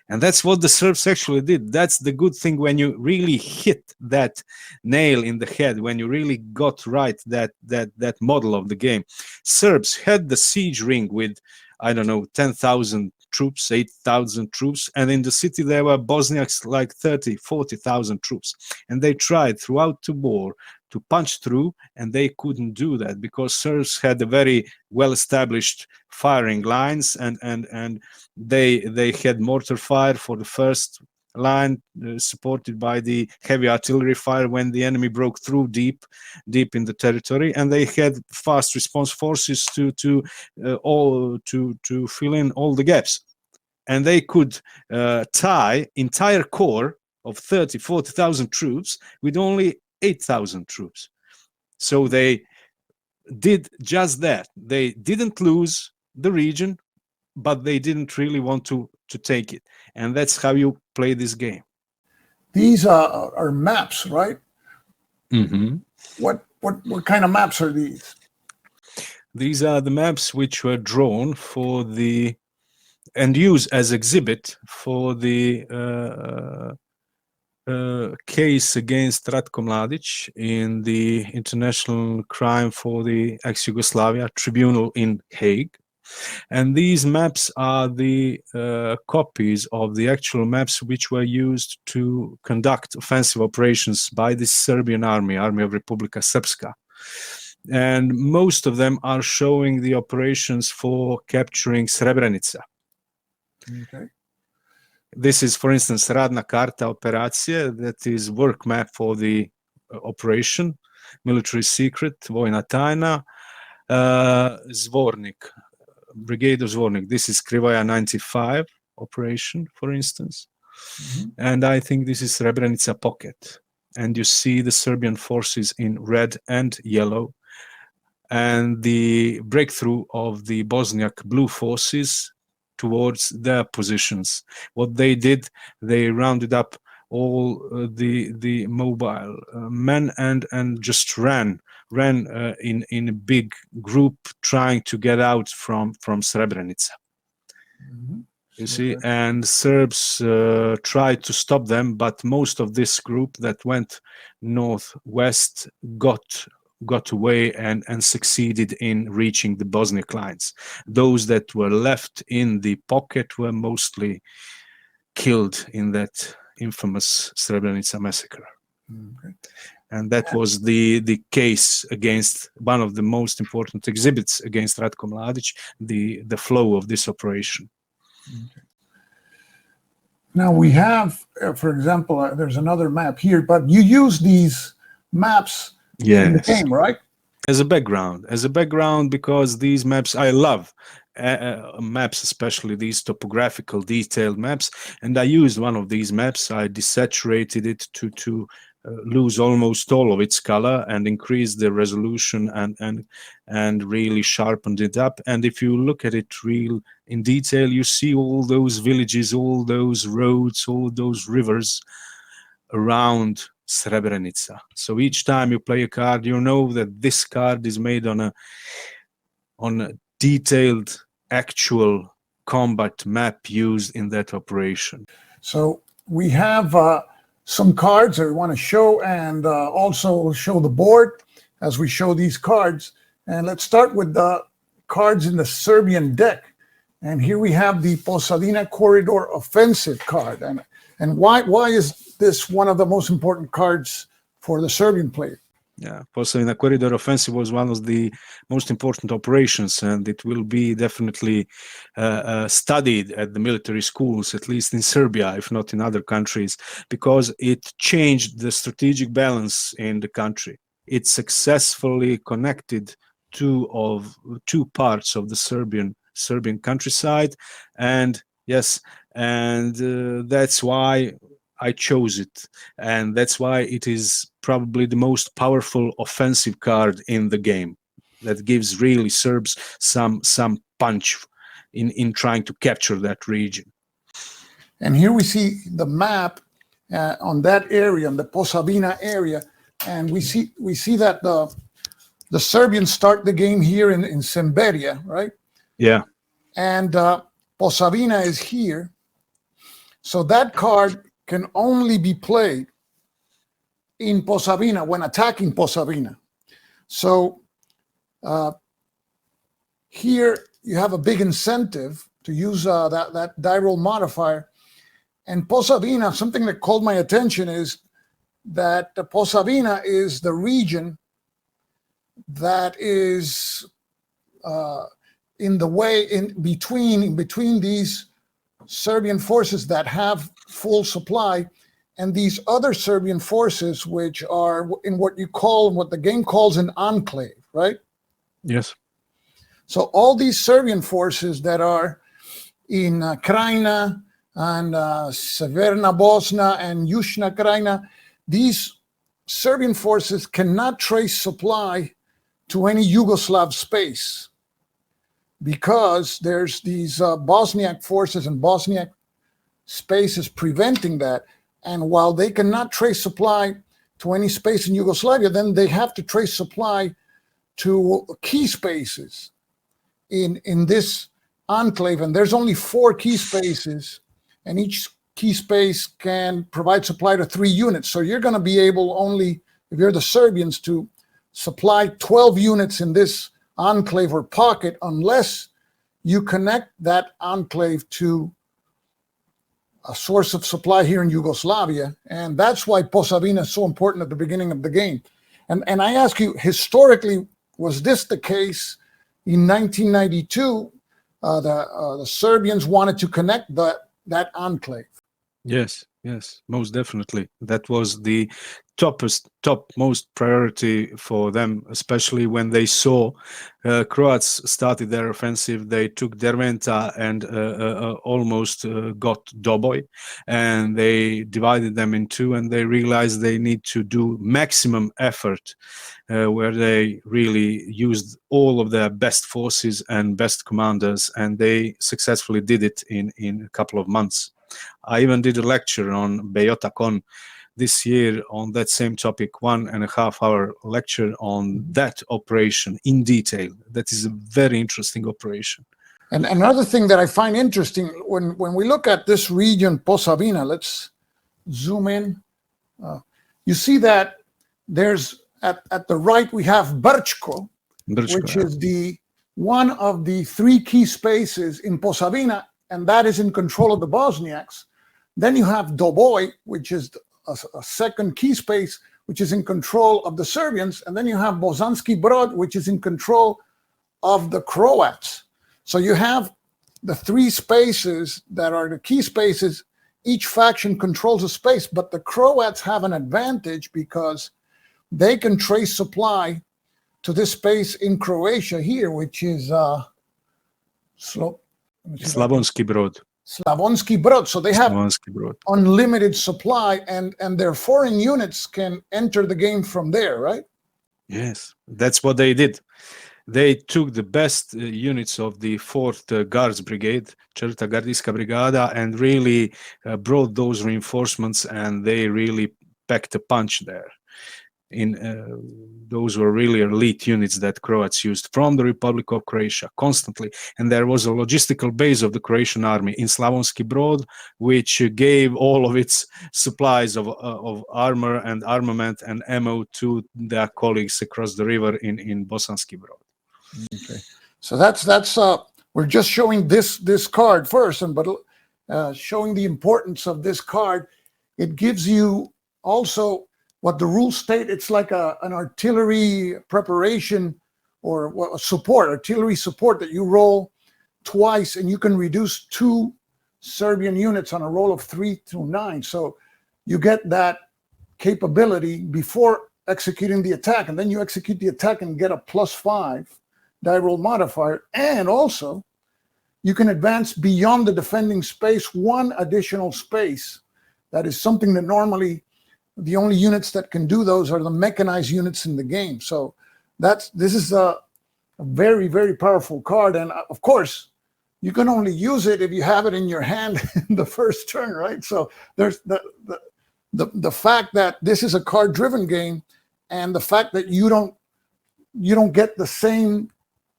[SPEAKER 2] And that's what the Serbs actually did. That's the good thing when you really hit that nail in the head, when you really got right that model of the game. Serbs had the siege ring with, I don't know, 10,000 troops, 8,000 troops, and in the city there were Bosniaks like 30, 40,000 troops. And they tried throughout the war to punch through, and they couldn't do that, because Serbs had a very well-established firing lines, and they had mortar fire for the first line, supported by the heavy artillery fire when the enemy broke through deep in the territory, and they had fast response forces to fill in all the gaps, and they could tie entire corps of 30-40,000 troops with only 8,000 troops. So they did just that. They didn't lose the region, but they didn't really want to take it. And that's how you play this game.
[SPEAKER 1] These are maps, right?
[SPEAKER 2] Mm-hmm.
[SPEAKER 1] What kind of maps are these?
[SPEAKER 2] These are the maps which were drawn for and used as exhibit for the case against Ratko Mladic in the International Crime for the Ex-Yugoslavia Tribunal in Hague. And these maps are the copies of the actual maps which were used to conduct offensive operations by the Serbian Army of Republika Srpska. And most of them are showing the operations for capturing Srebrenica.
[SPEAKER 1] Okay.
[SPEAKER 2] This is, for instance, Radna Karta Operacije, that is work map for the operation, military secret, Vojna tajna, Zvornik, Brigade of Zvornik. This is Krivaja 95 operation, for instance. And I think this is Srebrenica pocket. And you see the Serbian forces in red and yellow, and the breakthrough of the Bosniak blue forces towards their positions. What they did, they rounded up all the mobile men and just ran in a big group, trying to get out from Srebrenica. You see, and Serbs tried to stop them, but most of this group that went northwest got away and succeeded in reaching the Bosniak lines. Those that were left in the pocket were mostly killed in that infamous Srebrenica massacre. And that was the case against one of the most important exhibits against Ratko Mladic, the flow of this operation.
[SPEAKER 1] Now we have, for example, there's another map here, but you use these maps in the game, right?
[SPEAKER 2] As a background, because these maps, I love maps, especially these topographical detailed maps, and I used one of these maps. I desaturated it to lose almost all of its color and increase the resolution and really sharpened it up. And if you look at it real in detail, you see all those villages, all those roads, all those rivers around Srebrenica. So each time you play a card, you know that this card is made on a detailed actual combat map used in that operation.
[SPEAKER 1] So we have some cards that we want to show, and also show the board as we show these cards. And let's start with the cards in the Serbian deck. And here we have the Posavina Corridor Offensive card. And why is this one of the most important cards for the Serbian player?
[SPEAKER 2] Yeah, Posavina Corridor Offensive was one of the most important operations, and it will be definitely studied at the military schools, at least in Serbia, if not in other countries, because it changed the strategic balance in the country. It successfully connected two parts of the Serbian countryside, and yes, and that's why I chose it, and that's why it is probably the most powerful offensive card in the game, that gives really Serbs some punch in trying to capture that region.
[SPEAKER 1] And here we see the map on that area, on the Posavina area, and we see that the Serbians start the game here in Semberia, right?
[SPEAKER 2] Yeah.
[SPEAKER 1] And Posavina is here, so that card can only be played in Posavina when attacking Posavina. So here you have a big incentive to use that die roll modifier. And Posavina, something that called my attention is that Posavina is the region that is in between these Serbian forces that have full supply and these other Serbian forces which are in what the game calls an enclave, right?
[SPEAKER 2] Yes.
[SPEAKER 1] So all these Serbian forces that are in Krajina and Severna Bosna and Južna Krajina, these Serbian forces cannot trace supply to any Yugoslav space, because there's these Bosniak forces and Bosniak spaces preventing that. And while they cannot trace supply to any space in Yugoslavia, then they have to trace supply to key spaces in this enclave. And there's only 4 key spaces, and each key space can provide supply to 3 units. So you're going to be able only, if you're the Serbians, to supply 12 units in this enclave or pocket, unless you connect that enclave to a source of supply here in Yugoslavia. And that's why Posavina is so important at the beginning of the game. And I ask you, historically, was this the case in 1992? The Serbians wanted to connect that enclave.
[SPEAKER 2] Yes, Yes, most definitely. That was the topmost priority for them, especially when they saw Croats started their offensive. They took Derventa and almost got Doboj, and they divided them in two, and they realized they need to do maximum effort, where they really used all of their best forces and best commanders, and they successfully did it in a couple of months. I even did a lecture on Beyotacon this year on that same topic, 1.5 hour lecture on that operation in detail. That is a very interesting operation.
[SPEAKER 1] And another thing that I find interesting, when we look at this region, Posavina, let's zoom in. You see that there's, at the right, we have Brčko, which is one of the 3 key spaces in Posavina, and that is in control of the Bosniaks. Then you have Doboj, which is a second key space, which is in control of the Serbians. And then you have Bosanski Brod, which is in control of the Croats. So you have the 3 spaces that are the key spaces. Each faction controls a space, but the Croats have an advantage because they can trace supply to this space in Croatia here, which is
[SPEAKER 2] Slavonski Brod.
[SPEAKER 1] Slavonski Brod. So they have unlimited supply, and their foreign units can enter the game from there, right?
[SPEAKER 2] Yes, that's what they did. They took the best units of the 4th Guards Brigade, Četvrta Gardijska Brigada, and really brought those reinforcements, and they really packed a punch there. Those were really elite units that Croats used from the Republic of Croatia constantly. And there was a logistical base of the Croatian army in Slavonski Brod, which gave all of its supplies of armor and armament and ammo to their colleagues across the river in Bosanski Brod.
[SPEAKER 1] Okay, so that's we're just showing this card first, but showing the importance of this card. It gives you also what the rules state. It's like an artillery preparation or artillery support that you roll twice, and you can reduce 2 Serbian units on a roll of 3 through 9. So you get that capability before executing the attack, and then you execute the attack and get a +5 die roll modifier. And also you can advance beyond the defending space 1 additional space. That is something that normally the only units that can do those are the mechanized units in the game. So this is a very, very powerful card. And of course, you can only use it if you have it in your hand in the first turn, right? So there's the fact that this is a card-driven game, and the fact that you don't get the same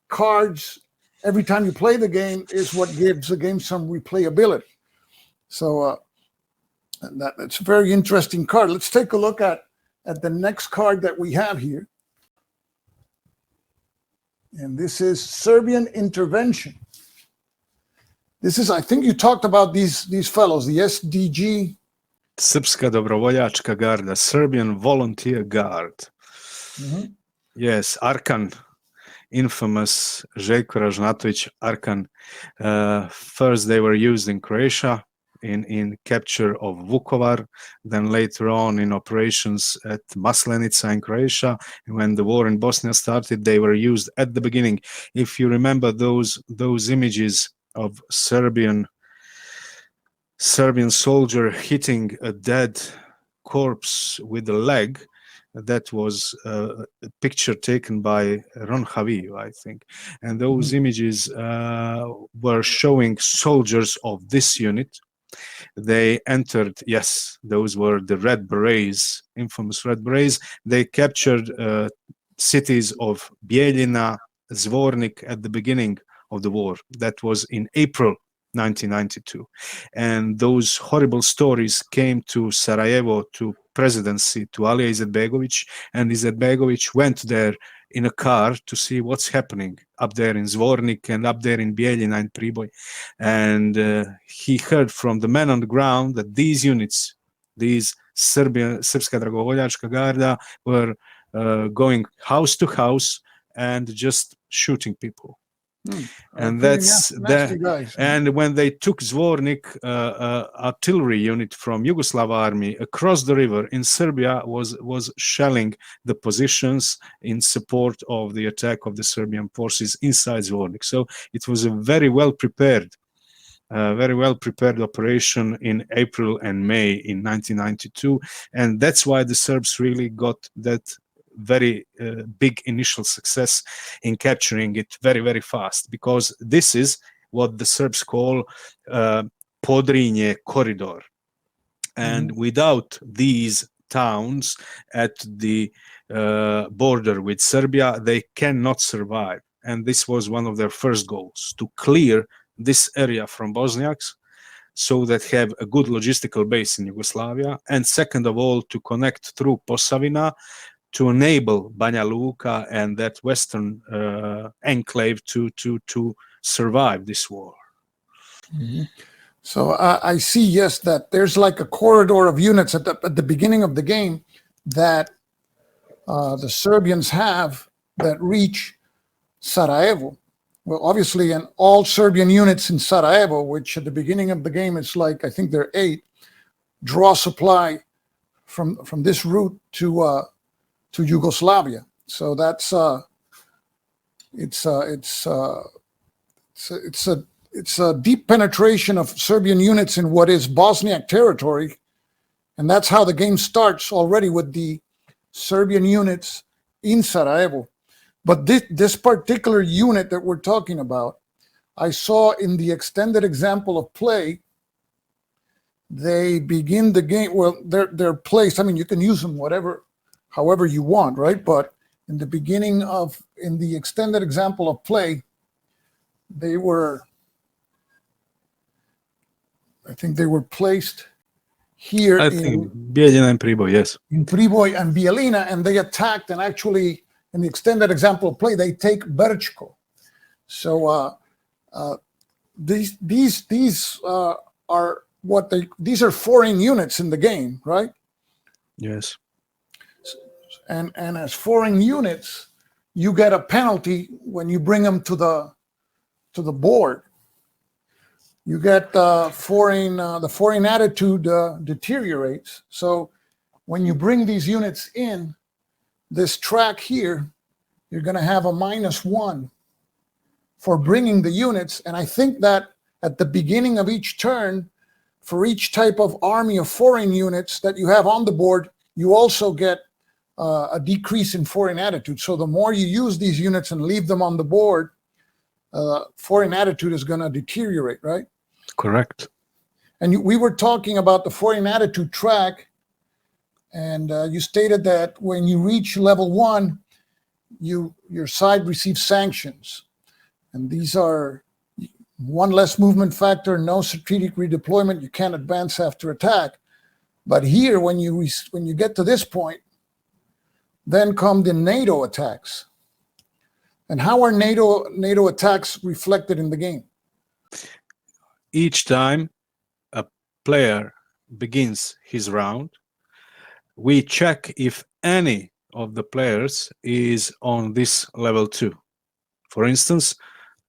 [SPEAKER 1] cards every time you play the game is what gives the game some replayability. So that's a very interesting card. Let's take a look at the next card that we have here. And this is Serbian Intervention. This is, I think you talked about these fellows, the SDG.
[SPEAKER 2] Srpska dobrovoljačka garda, Serbian Volunteer Guard.
[SPEAKER 1] Mm-hmm.
[SPEAKER 2] Yes, Arkan, infamous Željko Ražnatović Arkan. First they were used in Croatia in capture of Vukovar, then later on in operations at Maslenica in Croatia. And when the war in Bosnia started, they were used at the beginning. If you remember those images of Serbian soldier hitting a dead corpse with a leg, that was a picture taken by Ron Javillo, I think. And those images were showing soldiers of this unit. They entered, yes, those were the Red Berets, infamous Red Berets. They captured cities of Bijeljina, Zvornik at the beginning of the war. That was in April 1992. And those horrible stories came to Sarajevo, to presidency, to Alija Izetbegović, and Izetbegović went there in a car to see what's happening up there in Zvornik and up there in Bijeljina and Priboj. And he heard from the men on the ground that these units, these Srpska dragovoljačka garda, were going house to house and just shooting people. And
[SPEAKER 1] Pretty
[SPEAKER 2] that's
[SPEAKER 1] nasty
[SPEAKER 2] that.
[SPEAKER 1] guys.
[SPEAKER 2] And when they took Zvornik, artillery unit from Yugoslav army across the river in Serbia was shelling the positions in support of the attack of the Serbian forces inside Zvornik. So it was a very well prepared operation in April and May in 1992, and that's why the Serbs really got that very big initial success in capturing it very, very fast, because this is what the Serbs call Podrinje corridor. And without these towns at the border with Serbia, they cannot survive. And this was one of their first goals, to clear this area from Bosniaks, so that have a good logistical base in Yugoslavia, and second of all, to connect through Posavina to enable Banja Luka and that western enclave to survive this war.
[SPEAKER 1] So I see, yes, that there's like a corridor of units at the beginning of the game that the Serbians have that reach Sarajevo. Well, obviously, and all Serbian units in Sarajevo, which at the beginning of the game, it's like, I think there are 8, draw supply from this route to Yugoslavia. So that's it's a deep penetration of Serbian units in what is Bosniak territory, and that's how the game starts already, with the Serbian units in Sarajevo. But this particular unit that we're talking about, I saw in the extended example of play, they begin the game, well, they're placed, I mean, you can use them however you want, right? But in the extended example of play, I think they were placed here
[SPEAKER 2] in Bijeljina and Priboj, yes.
[SPEAKER 1] In Priboj and Bijeljina, and they attacked, and actually, in the extended example of play, they take Brčko. So these are these are foreign units in the game, right?
[SPEAKER 2] Yes.
[SPEAKER 1] And as foreign units, you get a penalty when you bring them to the board. You get the foreign attitude deteriorates. So when you bring these units in, this track here, you're going to have a -1 for bringing the units. And I think that at the beginning of each turn, for each type of army of foreign units that you have on the board, you also get a decrease in foreign attitude. So the more you use these units and leave them on the board, foreign attitude is going to deteriorate, right?
[SPEAKER 2] Correct.
[SPEAKER 1] And we were talking about the foreign attitude track, and you stated that when you reach level 1, your side receives sanctions. And these are 1 less movement factor, no strategic redeployment, you can't advance after attack. But here, when you get to this point, then come the NATO attacks. And how are NATO attacks reflected in the game?
[SPEAKER 2] Each time a player begins his round, we check if any of the players is on this level 2. For instance,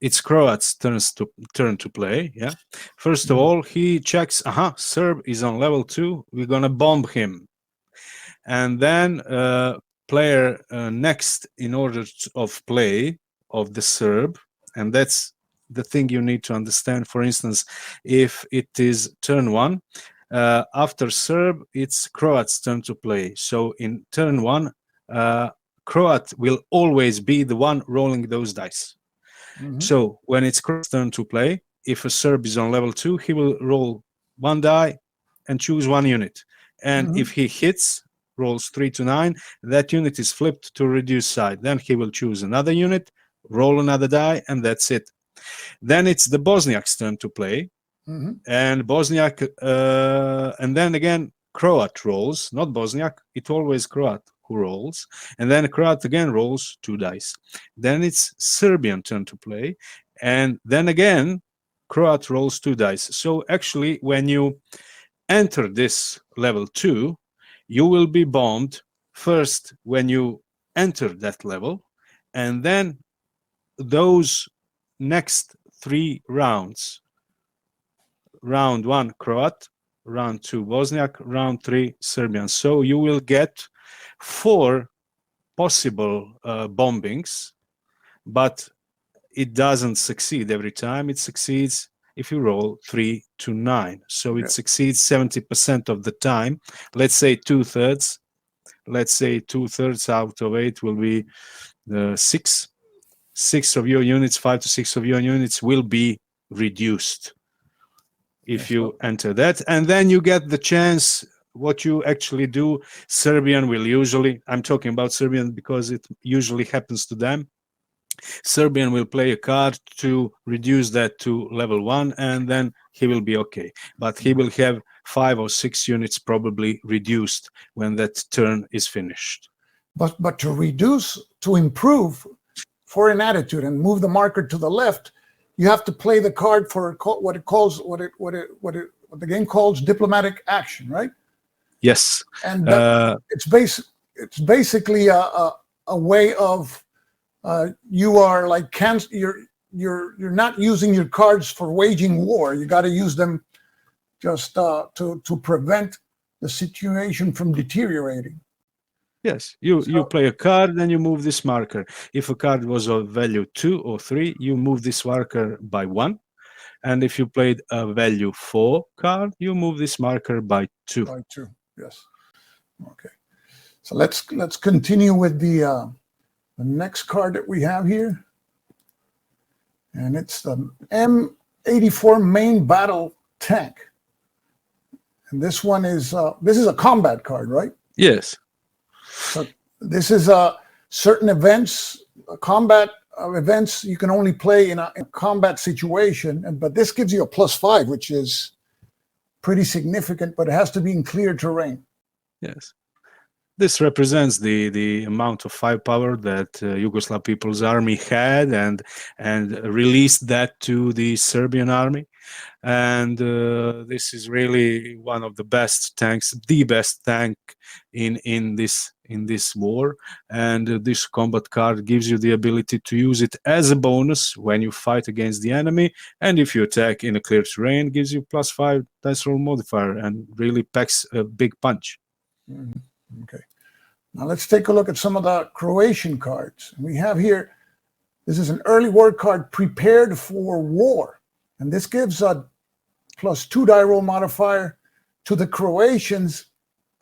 [SPEAKER 2] it's Croat's turn to play. Yeah. First of all, he checks, Serb is on level 2. We're gonna bomb him, and then player next in order of play of the Serb, and that's the thing you need to understand. For instance, if it is turn 1, after Serb, it's Croat's turn to play. So in turn 1, Croat will always be the one rolling those dice. So when it's Croat's turn to play, if a Serb is on level 2, he will roll 1 die and choose 1 unit. And if he hits, rolls 3 to 9, that unit is flipped to reduce side. Then he will choose another unit, roll another die, and that's it. Then it's the Bosniak's turn to play. And Bosniak, and then again, Croat rolls, not Bosniak, it's always Croat who rolls. And then Croat again rolls 2 dice. Then it's Serbian turn to play. And then again, Croat rolls 2 dice. So actually, when you enter this level 2, you will be bombed first when you enter that level. And then those next 3 rounds. Round 1 Croat, round 2 Bosniak, round 3 Serbian. So you will get 4 possible bombings, but it doesn't succeed every time. It succeeds if you roll 3 to 9. So it succeeds 70% of the time. Let's say 2/3. Let's say 2/3 out of 8 will be 6. 6 of your units, 5 to 6 of your units will be reduced if you enter that. And then you get the chance. What you actually do, Serbian will usually, I'm talking about Serbian because it usually happens to them. Serbian will play a card to reduce that to level 1, and then he will be okay. But he will have 5 or 6 units probably reduced when that turn is finished.
[SPEAKER 1] But to reduce, to improve foreign attitude and move the marker to the left, you have to play the card for what the game calls diplomatic action, right?
[SPEAKER 2] Yes.
[SPEAKER 1] And it's basically a way of you are like you're not using your cards for waging war. You got to use them just to prevent the situation from deteriorating.
[SPEAKER 2] Yes, you play a card, then you move this marker. If a card was of value 2 or 3, you move this marker by 1. And if you played a value 4 card, you move this marker by 2.
[SPEAKER 1] By 2, yes. Okay. So let's continue with the next card that we have here. And it's the M84 main battle tank. And this one is a combat card, right?
[SPEAKER 2] Yes.
[SPEAKER 1] So this is certain events, combat events you can only play in a combat situation, but this gives you a +5, which is pretty significant, but it has to be in clear terrain.
[SPEAKER 2] Yes. This represents the amount of firepower that Yugoslav People's Army had and released that to the Serbian army. And this is really one of the best tanks, the best tank in this war. And this combat card gives you the ability to use it as a bonus when you fight against the enemy. And if you attack in a clear terrain, gives you +5 dice roll modifier and really packs a big punch.
[SPEAKER 1] Mm-hmm. Okay. Now let's take a look at some of the Croatian cards. We have here, this is an early war card, Prepared for War. And this gives a +2 die roll modifier to the Croatians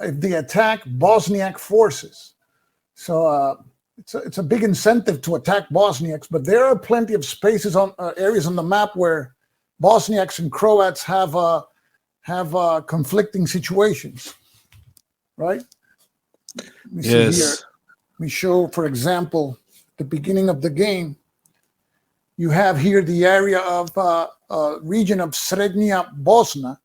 [SPEAKER 1] if they attack Bosniak forces. So it's a big incentive to attack Bosniaks, but there are plenty of spaces on areas on the map where Bosniaks and Croats have conflicting situations, right? Let me see here. We show, for example, the beginning of the game. You have here the area of region of Srednja Bosna,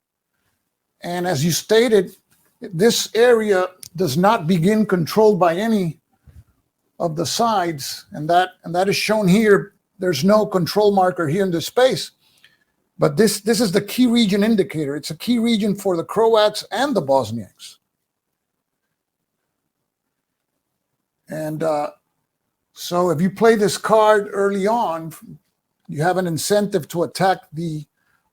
[SPEAKER 1] and as you stated, this area does not begin controlled by any of the sides, and that is shown here. There's no control marker here in this space, but this is the key region indicator. It's a key region for the Croats and the Bosniaks. And so if you play this card early on, you have an incentive to attack the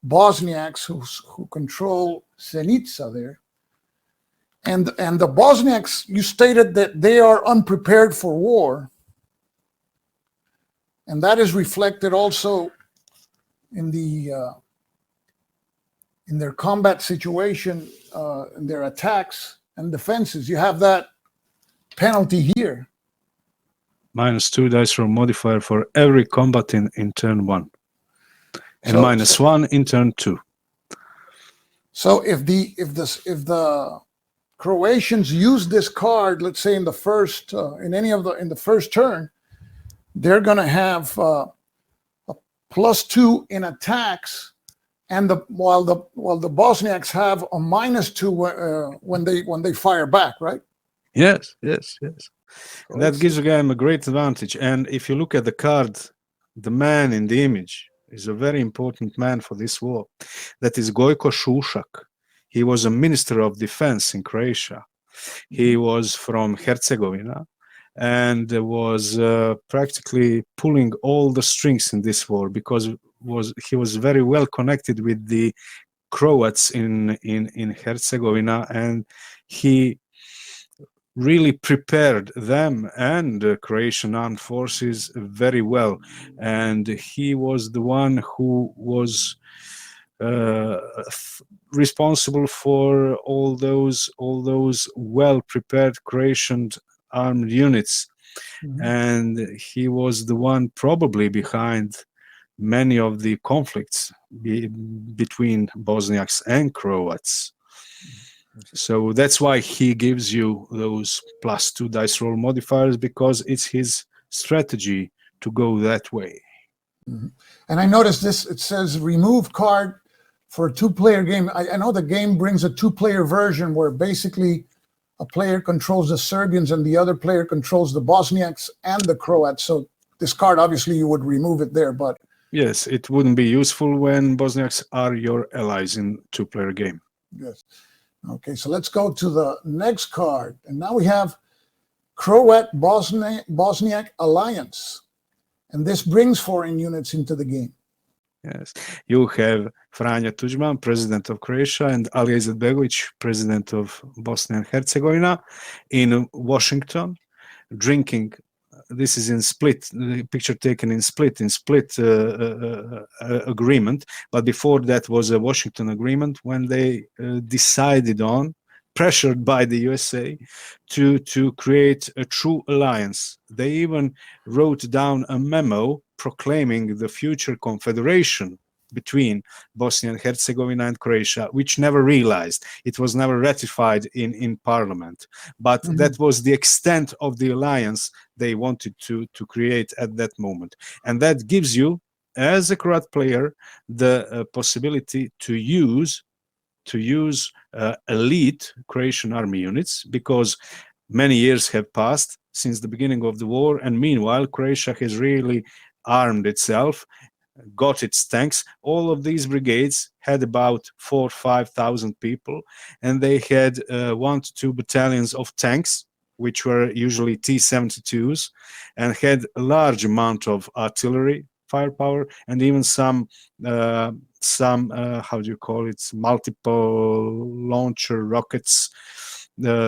[SPEAKER 1] Bosniaks who control Zenica there. And the Bosniaks, you stated that they are unprepared for war. And that is reflected also in their combat situation, in their attacks and defenses. You have that penalty here.
[SPEAKER 2] -2 dice roll modifier for every combat in turn 1. And -1 in turn 2.
[SPEAKER 1] So if the Croatians use this card, let's say in the first in the first turn, they're going to have a +2 in attacks, and while the Bosniaks have a -2 when they fire back, right?
[SPEAKER 2] Yes. And that gives the game a great advantage. And if you look at the card, the man in the image is a very important man for this war. That is Gojko Šušak. He was a minister of defense in Croatia. He was from Herzegovina, and was practically pulling all the strings in this war, because he was very well connected with the Croats in Herzegovina, and he really prepared them and Croatian armed forces very well. And he was the one who was responsible for all those well prepared Croatian armed units.
[SPEAKER 1] Mhm.
[SPEAKER 2] And he was the one probably behind many of the conflicts between Bosniaks and Croats. So that's why he gives you those +2 dice roll modifiers, because it's his strategy to go that way.
[SPEAKER 1] Mhm. And I noticed this, it says remove card for a two-player game. I know the game brings a two-player version where basically a player controls the Serbians and the other player controls the Bosniaks and the Croats. So this card, obviously you would remove it there, but
[SPEAKER 2] Yes, it wouldn't be useful when Bosniaks are your allies in two-player game.
[SPEAKER 1] yes. Okay, so let's go to the next card. And now we have Croat-Bosniak Alliance. And this brings foreign units into the game.
[SPEAKER 2] Yes, you have Franja Tuđman, president of Croatia, and Ali Izetbegović, president of Bosnia and Herzegovina, in Washington, drinking. This is in Split, the picture taken in Split agreement. But before that was a Washington agreement, when they decided on, pressured by the USA, to create a true alliance. They even wrote down a memo proclaiming the future confederation between Bosnia and Herzegovina and Croatia, which never realized. It was never ratified in parliament. But that was the extent of the alliance they wanted to create at that moment. And that gives you, as a Croat player, the possibility to use elite Croatian army units, because many years have passed since the beginning of the war, and meanwhile Croatia has really armed itself, got its tanks. All of these brigades had about 4,000 or 5,000 people, and they had 1 to 2 battalions of tanks, which were usually T-72s, and had a large amount of artillery firepower, and even some how do you call it, multiple launcher rockets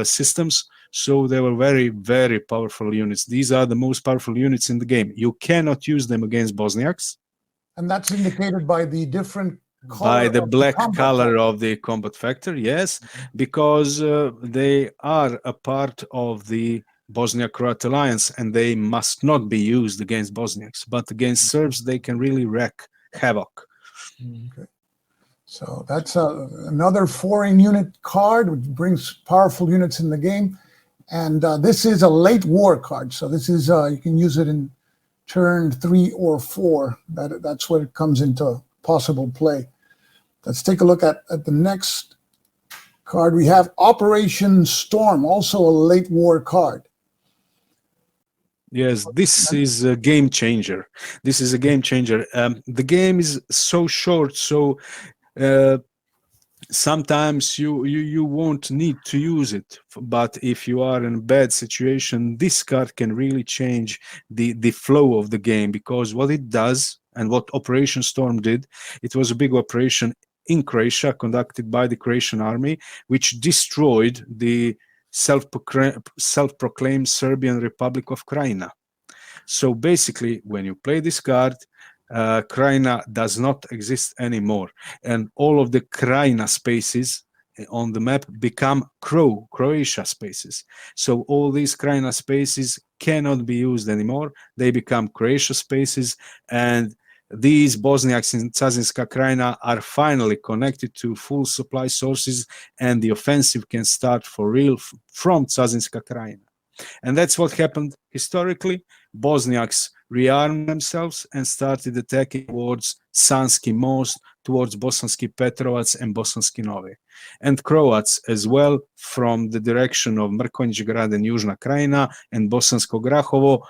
[SPEAKER 2] systems. So they were very, very powerful units. These are the most powerful units in the game. You cannot use them against Bosniaks.
[SPEAKER 1] And that's indicated by the different color
[SPEAKER 2] By the
[SPEAKER 1] of
[SPEAKER 2] black
[SPEAKER 1] combat
[SPEAKER 2] color
[SPEAKER 1] factor.
[SPEAKER 2] of the combat factor, yes, because they are a part of the Bosnia-Croat alliance, and they must not be used against Bosniaks. But against Serbs, they can really wreak havoc.
[SPEAKER 1] Okay. So that's another foreign unit card, which brings powerful units in the game. And this is a late war card. So this is, you can use it in turn 3 or 4. That's where it comes into possible play. Let's take a look at the next card. We have Operation Storm, also a late war card.
[SPEAKER 2] Yes, this is a game changer. This is a game changer. The game is so short, so sometimes you won't need to use it. But if you are in a bad situation, this card can really change the flow of the game, because what it does, and what Operation Storm did, it was a big operation in Croatia conducted by the Croatian army, which destroyed the self-proclaimed Serbian Republic of Krajina. So basically, when you play this card, Krajina does not exist anymore, and all of the Krajina spaces on the map become Croatia spaces. So all these Krajina spaces cannot be used anymore. They become Croatia spaces, and these Bosniaks in Cazinska Krajina are finally connected to full supply sources, and the offensive can start for real from Cazinska Krajina. And that's what happened historically. Bosniaks rearmed themselves and started attacking towards Sanski Most, towards Bosanski Petrovac and Bosanski Novi. And Croats as well, from the direction of Mrkonjić Grad and Južna Krajina and Bosansko Grahovo,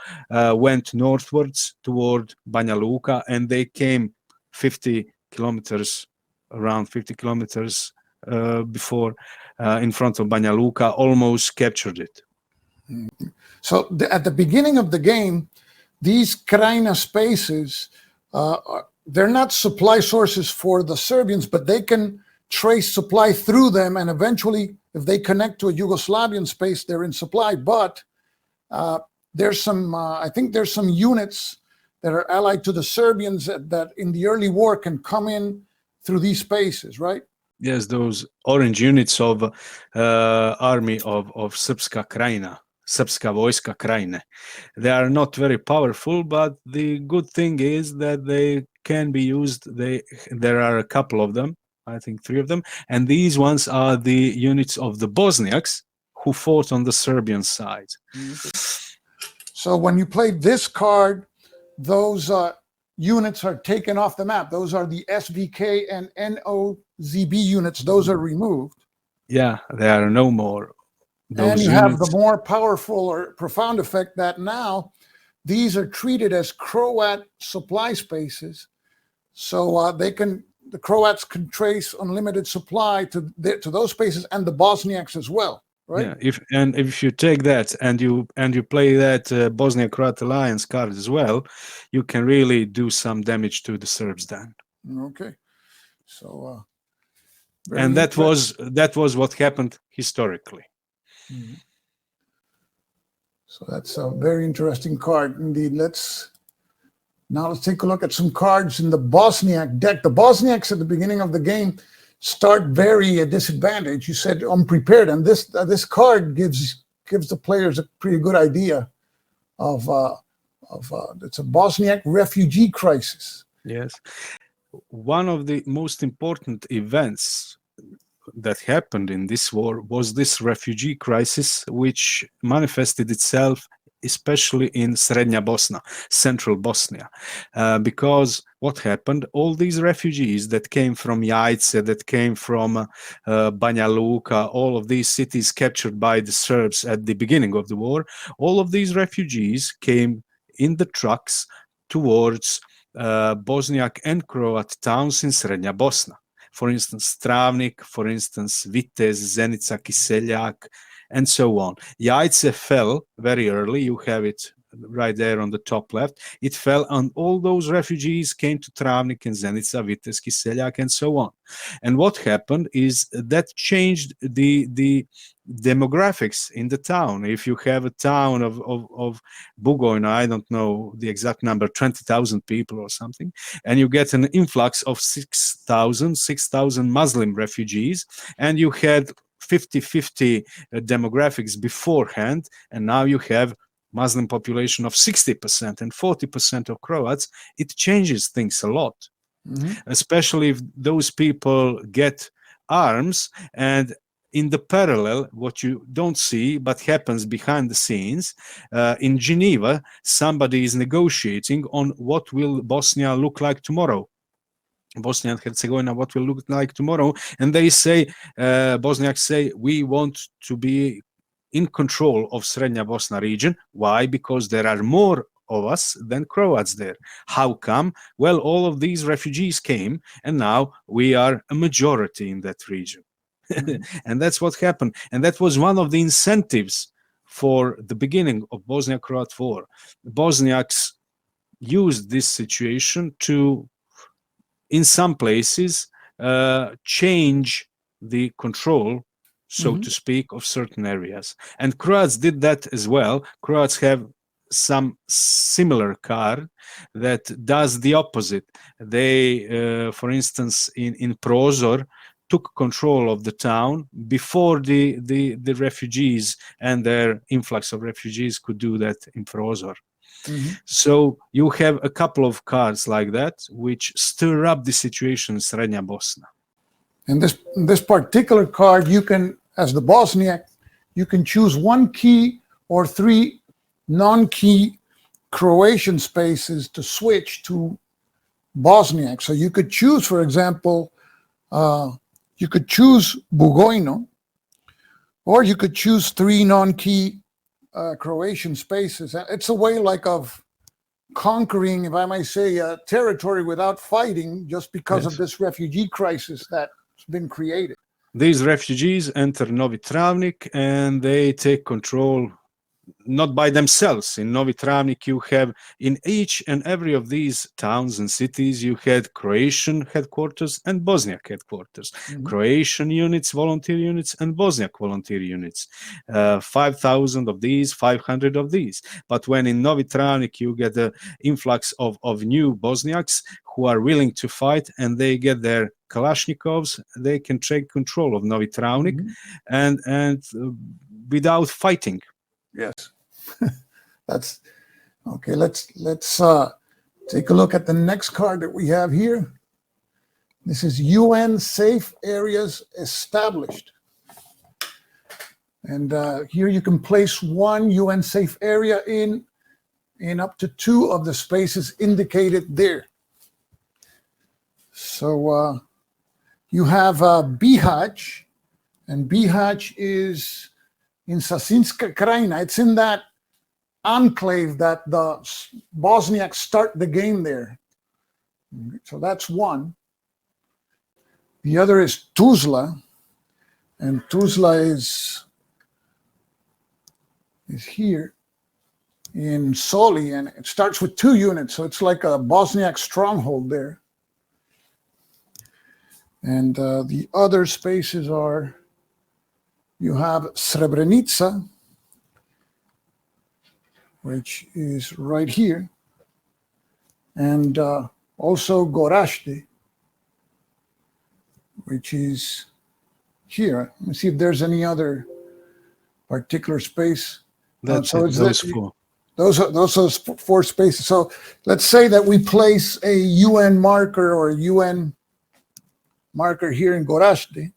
[SPEAKER 2] went northwards toward Banja Luka, and they came 50 kilometers, around 50 kilometers before, in front of Banja Luka, almost captured it.
[SPEAKER 1] So at the beginning of the game, these Krajina spaces, they're not supply sources for the Serbians, but they can trace supply through them, and eventually, if they connect to a Yugoslavian space, they're in supply. But there's some, I think there's some units that are allied to the Serbians that in the early war can come in through these spaces, right?
[SPEAKER 2] Yes, those orange units of army of Srpska Krajina, Srpska Vojska Krajine. They are not very powerful, but the good thing is that they can be used. There are a couple of them, I think 3 of them, and these ones are the units of the Bosniaks who fought on the Serbian side.
[SPEAKER 1] So when you play this card, those units are taken off the map. Those are the SVK and NOZB units. Those are removed.
[SPEAKER 2] Yeah, there are no more. Those
[SPEAKER 1] and you have the
[SPEAKER 2] units.
[SPEAKER 1] more powerful or profound effect that now these are treated as Croat supply spaces. So the Croats can trace unlimited supply to those spaces, and the Bosniaks as well, right?
[SPEAKER 2] Yeah, if you take that and you play that Bosnia-Croat alliance card as well, you can really do some damage to the Serbs then.
[SPEAKER 1] Okay, so
[SPEAKER 2] And that was what happened historically.
[SPEAKER 1] Mm-hmm. So that's a very interesting card indeed. Let's take a look at some cards in the Bosniak deck. The Bosniaks at the beginning of the game start very disadvantaged. You said unprepared, and this card gives the players a pretty good idea of it's a Bosniak refugee crisis.
[SPEAKER 2] Yes, one of the most important events that happened in this war was this refugee crisis, which manifested itself especially in Srednja Bosna, central Bosnia, because what happened, all these refugees that came from Jajce, that came from Banja Luka, all of these cities captured by the Serbs at the beginning of the war, all of these refugees came in the trucks towards Bosniak and Croat towns in Srednja Bosna. For instance, Travnik, for instance, Vitez, Zenica, Kiseljak, and so on. Jajce fell very early. You have it right there on the top left. It fell, and all those refugees came to Travnik and Zenica, Vitez, Kiseljak, and so on. And what happened is that changed the demographics in the town. If you have a town of Bugojna, I don't know the exact number, 20,000 people or something, and you get an influx of 6,000 Muslim refugees, and you had 50-50 demographics beforehand, and now you have Muslim population of 60% and 40% of Croats, it changes things a lot. Mm-hmm. Especially if those people get arms, and in the parallel, what you don't see but happens behind the scenes, in Geneva, somebody is negotiating on what will Bosnia look like tomorrow. Bosnia and Herzegovina, what will look like tomorrow, and they say, Bosniaks say, we want to be in control of Srednja Bosna region. Why? Because there are more of us than Croats there. How come? Well, all of these refugees came, and now we are a majority in that region. Mm-hmm. And that's what happened. And that was one of the incentives for the beginning of Bosnia-Croat war. The Bosniaks used this situation to, in some places, change the control, so to speak, of certain areas. And Croats did that as well. Croats have some similar card that does the opposite. They, for instance, in Prozor, took control of the town before the refugees and their influx of refugees could do that in Prozor. Mm-hmm. So you have a couple of cards like that which stir up the situation in Srednja Bosna.
[SPEAKER 1] And this particular card, you can, as the Bosniak, you can choose 1 key or 3 non-key Croatian spaces to switch to Bosniak. So you could choose, for example, you could choose Bugojno, or you could choose 3 non-key Croatian spaces. It's a way like of conquering, if I might say, a territory without fighting, just because of this refugee crisis that's been created.
[SPEAKER 2] These refugees enter Novi Travnik and they take control not by themselves. In Novi Travnik, you have in each and every of these towns and cities, you had Croatian headquarters and Bosniak headquarters, Croatian units, volunteer units, and Bosniak volunteer units. 5,000 of these, 500 of these. But when in Novi Travnik, you get the influx of new Bosniaks who are willing to fight, and they get their Kalashnikovs, they can take control of Novi Travnik and without fighting.
[SPEAKER 1] Yes. That's okay. Let's take a look at the next card that we have here. This is UN safe areas established. And here you can place one UN safe area in up to 2 of the spaces indicated there. So you have Bihać, and Bihać is in Sasinska Krajina. It's in that enclave that the Bosniaks start the game there. So that's one. The other is Tuzla, and Tuzla is here in Soli, and it starts with 2 units, so it's like a Bosniak stronghold there. And the other spaces are, you have Srebrenica, which is right here, and also Gorazde, which is here. Let me see if there's any other particular space.
[SPEAKER 2] That's
[SPEAKER 1] so
[SPEAKER 2] it, those 4.
[SPEAKER 1] Those are 4 spaces. So let's say that we place a UN marker or a UN marker here in Gorazde.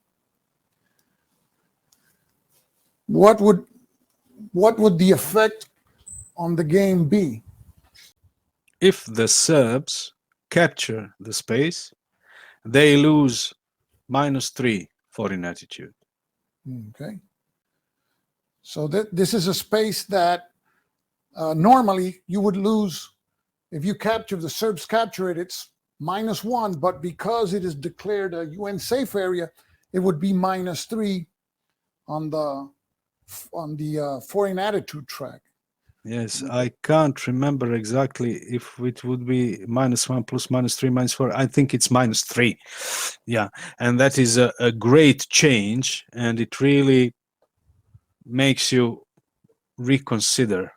[SPEAKER 1] What would the effect on the game be?
[SPEAKER 2] If the Serbs capture the space, they lose -3 foreign attitude.
[SPEAKER 1] Okay. So this is a space that normally you would lose if you capture, the Serbs capture it, it's -1, but because it is declared a UN safe area, it would be -3 on the foreign attitude track.
[SPEAKER 2] Yes, I can't remember exactly if it would be -1 plus -3 -4. I think it's -3. Yeah, and that is a great change, and it really makes you reconsider.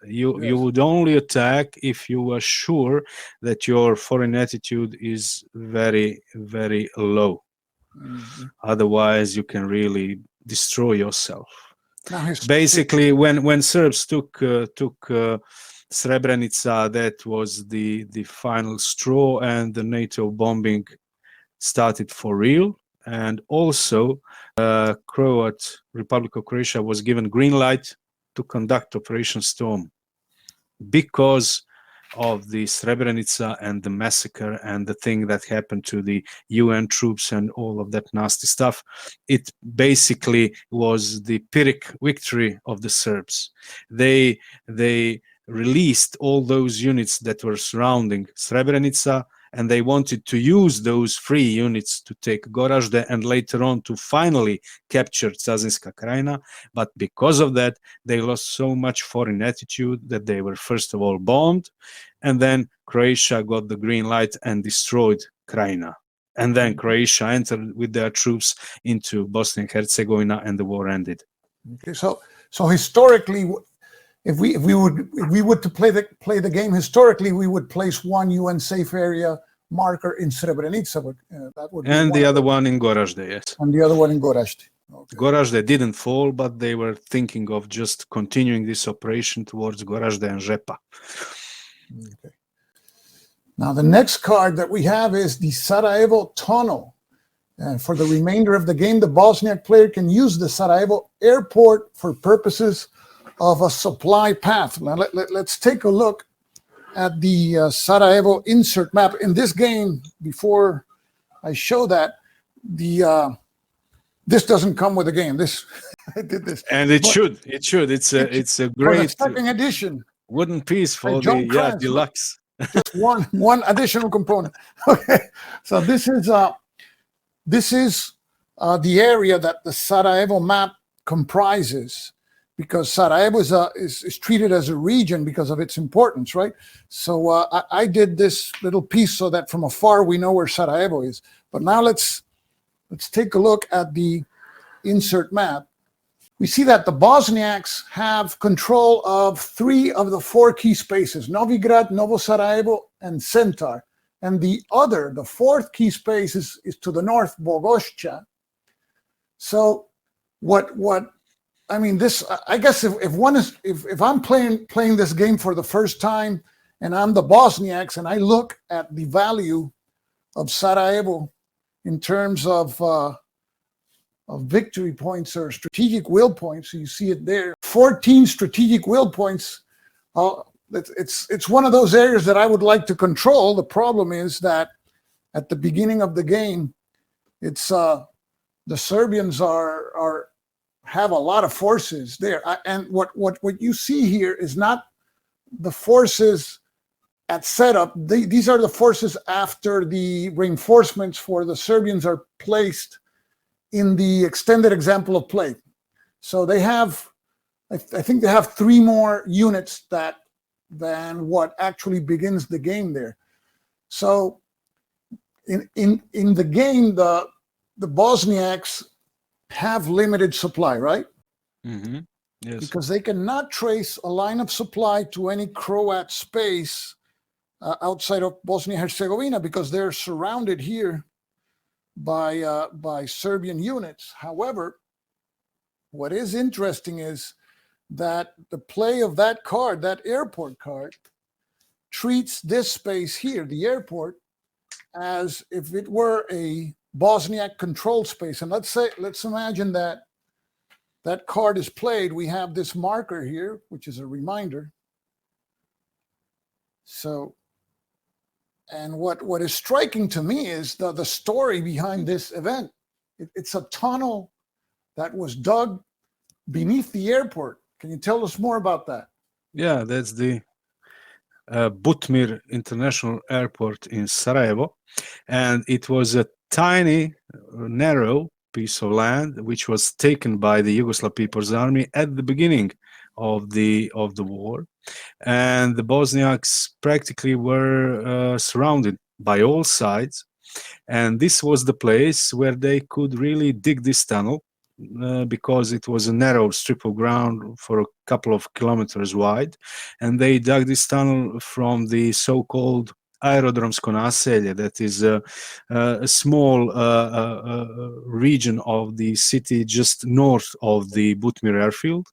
[SPEAKER 2] You would only attack if you were sure that your foreign attitude is very, very low. Otherwise, you can really destroy yourself. Basically, when Serbs took Srebrenica, that was the final straw, and the NATO bombing started for real. And also, Republic of Croatia was given green light to conduct Operation Storm because of the Srebrenica and the massacre and the thing that happened to the UN troops and all of that nasty stuff. It basically was the Pyrrhic victory of the Serbs. They released all those units that were surrounding Srebrenica, and they wanted to use those free units to take Gorazde and later on to finally capture Sasinska Krajina. But because of that, they lost so much foreign attitude that they were first of all bombed, and then Croatia got the green light and destroyed Krajina. And then Croatia entered with their troops into Bosnia and Herzegovina, and the war ended.
[SPEAKER 1] Okay, so historically, if we would to play the game historically, we would place one UN safe area marker in Srebrenica, but that would be
[SPEAKER 2] and the other one in Gorazde, yes.
[SPEAKER 1] And the other one in Gorazde. Okay.
[SPEAKER 2] Gorazde didn't fall, but they were thinking of just continuing this operation towards Gorazde and Žepa.
[SPEAKER 1] Okay. Now the next card that we have is the Sarajevo Tunnel. And for the remainder of the game, the Bosniak player can use the Sarajevo airport for purposes of a supply path. Now let's take a look at the Sarajevo insert map. In this game, before I show that, this doesn't come with the game. This I did this,
[SPEAKER 2] and it should. It's a great
[SPEAKER 1] second edition
[SPEAKER 2] wooden piece for the deluxe.
[SPEAKER 1] Just one additional component. Okay, so this is the area that the Sarajevo map comprises. because Sarajevo is treated as a region because of its importance, right? So I did this little piece so that from afar we know where Sarajevo is. But now let's take a look at the insert map. We see that the Bosniaks have control of 3 of the 4 key spaces: Novigrad, Novo Sarajevo, and Centar. And the 4th key space is to the north, Bogosća. So I mean, this, I guess if I'm playing this game for the first time and I'm the Bosniaks and I look at the value of Sarajevo in terms of victory points or strategic will points, so you see it there, 14 strategic will points. It's one of those areas that I would like to control. The problem is that at the beginning of the game, it's the Serbians have a lot of forces there, and what you see here is not the forces at setup. These are the forces after the reinforcements for the Serbians are placed in the extended example of play. So they have, I think they have 3 more units than what actually begins the game there. So in the game, the Bosniaks have limited supply, right?
[SPEAKER 2] Mm-hmm. Yes.
[SPEAKER 1] Because they cannot trace a line of supply to any Croat space outside of Bosnia-Herzegovina, because they're surrounded here by Serbian units. However, what is interesting is that the play of that card, that airport card, treats this space here, the airport, as if it were a Bosniak controlled space. And let's imagine that card is played. We have this marker here, which is a reminder. So, and what is striking to me is the story behind this event. It's a tunnel that was dug beneath the airport. Can you tell us more about that?
[SPEAKER 2] Yeah, that's the Butmir International Airport in Sarajevo, and it was a tiny, narrow piece of land which was taken by the Yugoslav People's Army at the beginning of the war, and the Bosniaks practically were surrounded by all sides, and this was the place where they could really dig this tunnel. Because it was a narrow strip of ground for a couple of kilometers wide, and they dug this tunnel from the so-called Aerodromsko naselje, that is a small region of the city just north of the Butmir airfield,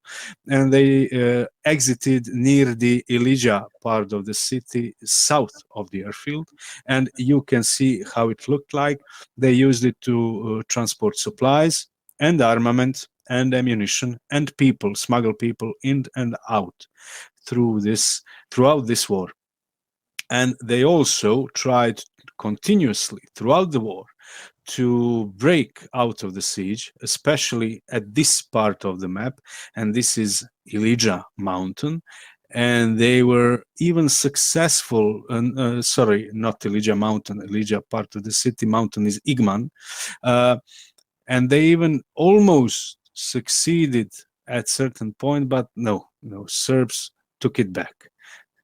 [SPEAKER 2] and they exited near the Ilija part of the city south of the airfield, and you can see how it looked like. They used it to transport supplies and armament and ammunition and people, smuggle people in and out throughout this war. And they also tried continuously throughout the war to break out of the siege, especially at this part of the map, and this is Ilija mountain. And they were even successful, sorry, not Ilija mountain, Ilija part of the city, mountain is Igman, and they even almost succeeded at certain point, but no, Serbs took it back.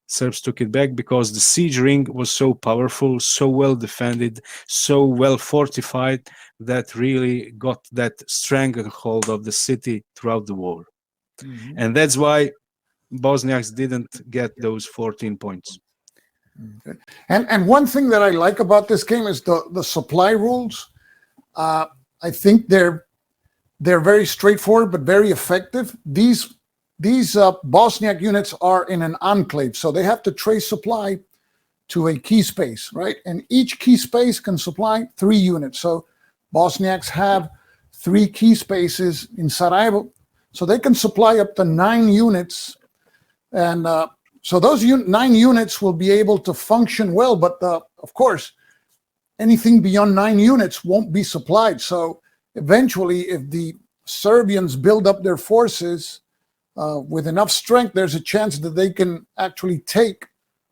[SPEAKER 2] Serbs took it back because the siege ring was so powerful, so well defended, so well fortified, that really got that stranglehold of the city throughout the war. Mm-hmm. And that's why Bosniaks didn't get those 14 points.
[SPEAKER 1] Okay. And one thing that I like about this game is the supply rules. I think they're very straightforward but very effective. These Bosniak units are in an enclave, so they have to trace supply to a key space, right? And each key space can supply 3 units. So Bosniaks have 3 key spaces in Sarajevo, so they can supply up to 9 units. And so those 9 units will be able to function well, but of course, anything beyond 9 units won't be supplied. So eventually, if the Serbians build up their forces with enough strength, there's a chance that they can actually take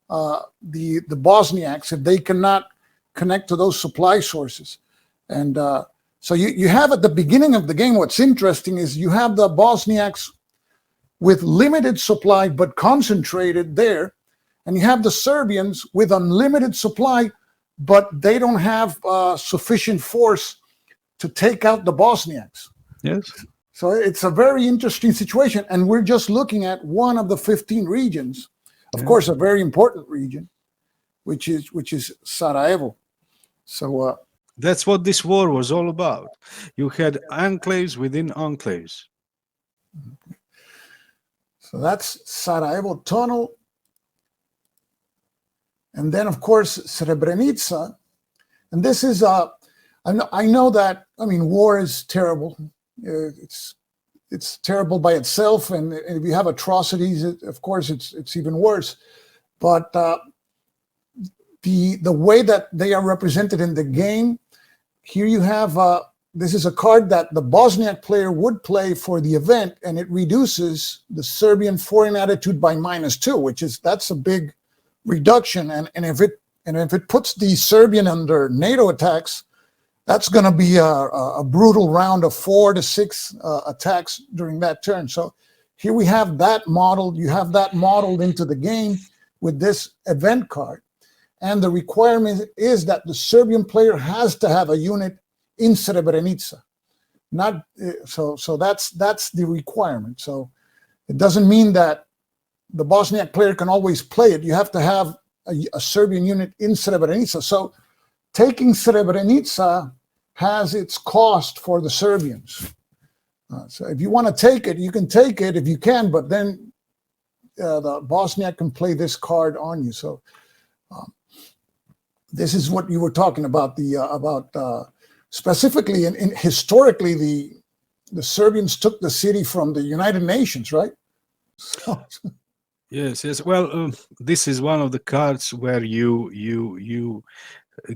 [SPEAKER 1] the Bosniaks if they cannot connect to those supply sources. And so you have at the beginning of the game, what's interesting is you have the Bosniaks with limited supply but concentrated there, and you have the Serbians with unlimited supply, but they don't have sufficient force to take out the Bosniaks.
[SPEAKER 2] Yes.
[SPEAKER 1] So it's a very interesting situation, and we're just looking at one of the 15 regions. Of course, a very important region, which is Sarajevo. So
[SPEAKER 2] that's what this war was all about. You had enclaves within enclaves.
[SPEAKER 1] So that's Sarajevo Tunnel. And then, of course, Srebrenica. And this is, I know that, I mean, war is terrible. It's terrible by itself. And if you have atrocities, of course, it's even worse. But the way that they are represented in the game, here you have, this is a card that the Bosniak player would play for the event, and it reduces the Serbian foreign attitude by -2, that's a big reduction. And if it puts the Serbian under NATO attacks, that's going to be a brutal round of 4 to 6 attacks during that turn. So here we have that modeled. You have that modeled into the game with this event card. And the requirement is that the Serbian player has to have a unit in Srebrenica. Not so that's the requirement. So it doesn't mean that the Bosniak player can always play it. You have to have a Serbian unit in Srebrenica. So taking Srebrenica has its cost for the Serbians. So if you want to take it, you can take it if you can, but then the Bosniak can play this card on you. So this is what you were talking about, specifically and historically, the Serbians took the city from the United Nations, right? So,
[SPEAKER 2] yes. Well, this is one of the cards where you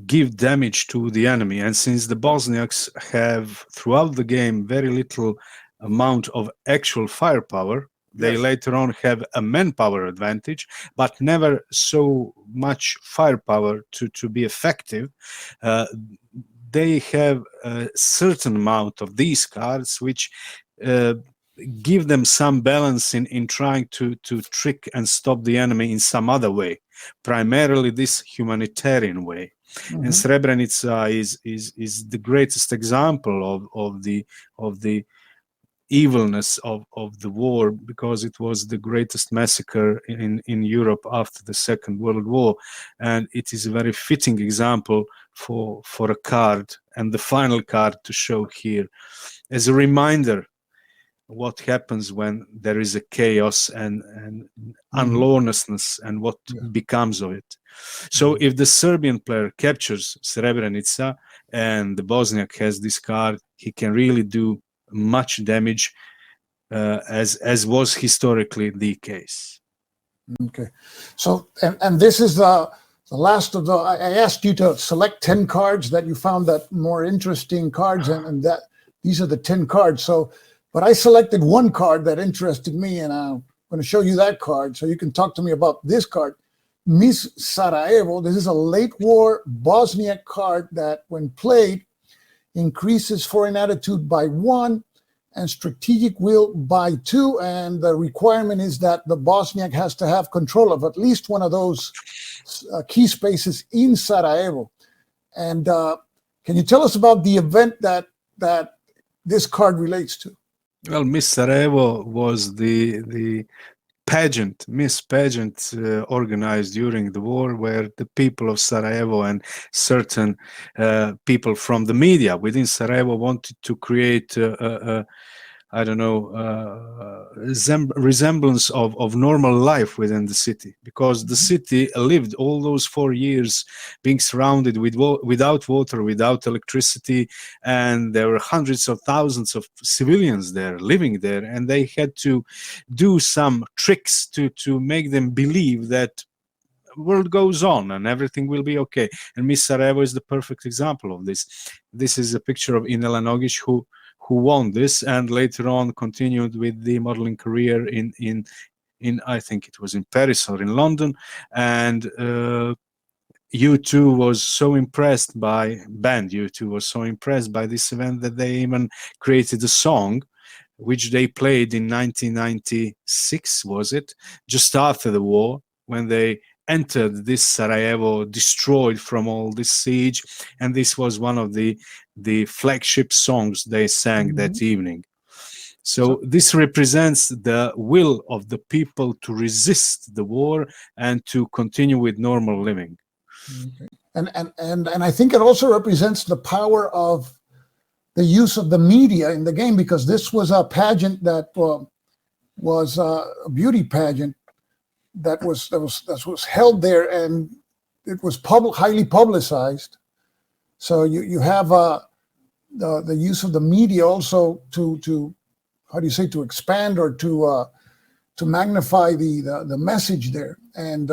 [SPEAKER 2] give damage to the enemy, and since the Bosniaks have throughout the game very little amount of actual firepower, they later on have a manpower advantage, but never so much firepower to be effective. They have a certain amount of these cards, which give them some balance in trying to trick and stop the enemy in some other way, primarily this humanitarian way.
[SPEAKER 1] mm-hmm.
[SPEAKER 2] And Srebrenica is the greatest example of the evilness of the war, because it was the greatest massacre in Europe after the Second World War, and it is a very fitting example for a card, and the final card to show here as a reminder what happens when there is a chaos and unlawlessness and what becomes of it. So if the Serbian player captures Srebrenica and the Bosniak has this card, he can really do much damage, as was historically the case.
[SPEAKER 1] Okay, so and this is the last of the. I asked you to select 10 cards that you found that more interesting cards, and that these are the 10 cards. So, but I selected one card that interested me, and I'm going to show you that card so you can talk to me about this card, Miss Sarajevo. This is a late war Bosniak card that, when played, increases foreign attitude by 1 and strategic will by 2. And the requirement is that the Bosniak has to have control of at least one of those key spaces in Sarajevo. And can you tell us about the event that this card relates to?
[SPEAKER 2] Well, Miss Sarajevo was the Miss Pageant organized during the war, where the people of Sarajevo and certain people from the media within Sarajevo wanted to create resemblance of normal life within the city, because the city lived all those 4 years being surrounded without water, without electricity, and there were hundreds of thousands of civilians there living there, and they had to do some tricks to make them believe that world goes on and everything will be okay. And Miss Sarajevo is the perfect example of this. This is a picture of Inela Nogic, who won this and later on continued with the modeling career in I think it was in Paris or in London. And U2 was so impressed by this event that they even created a song which they played in 1996, was it? Just after the war, when they entered this Sarajevo, destroyed from all this siege, and this was one of the flagship songs they sang that evening. So this represents the will of the people to resist the war and to continue with normal living.
[SPEAKER 1] Okay. And I think it also represents the power of the use of the media in the game, because this was a pageant that was a beauty pageant that was held there, and it was highly publicized. So you have the use of the media also to how do you say, to expand or to magnify the message there. And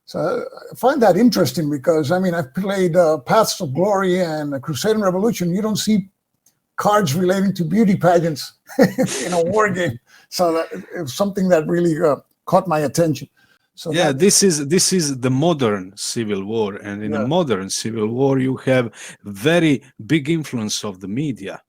[SPEAKER 1] so I find that interesting, because I mean, I've played Paths of Glory and Crusade and Revolution. You don't see cards relating to beauty pageants in a war game. So it was something that really caught my attention. So
[SPEAKER 2] yeah, this is the modern civil war, and in a modern civil war, you have very big influence of the media.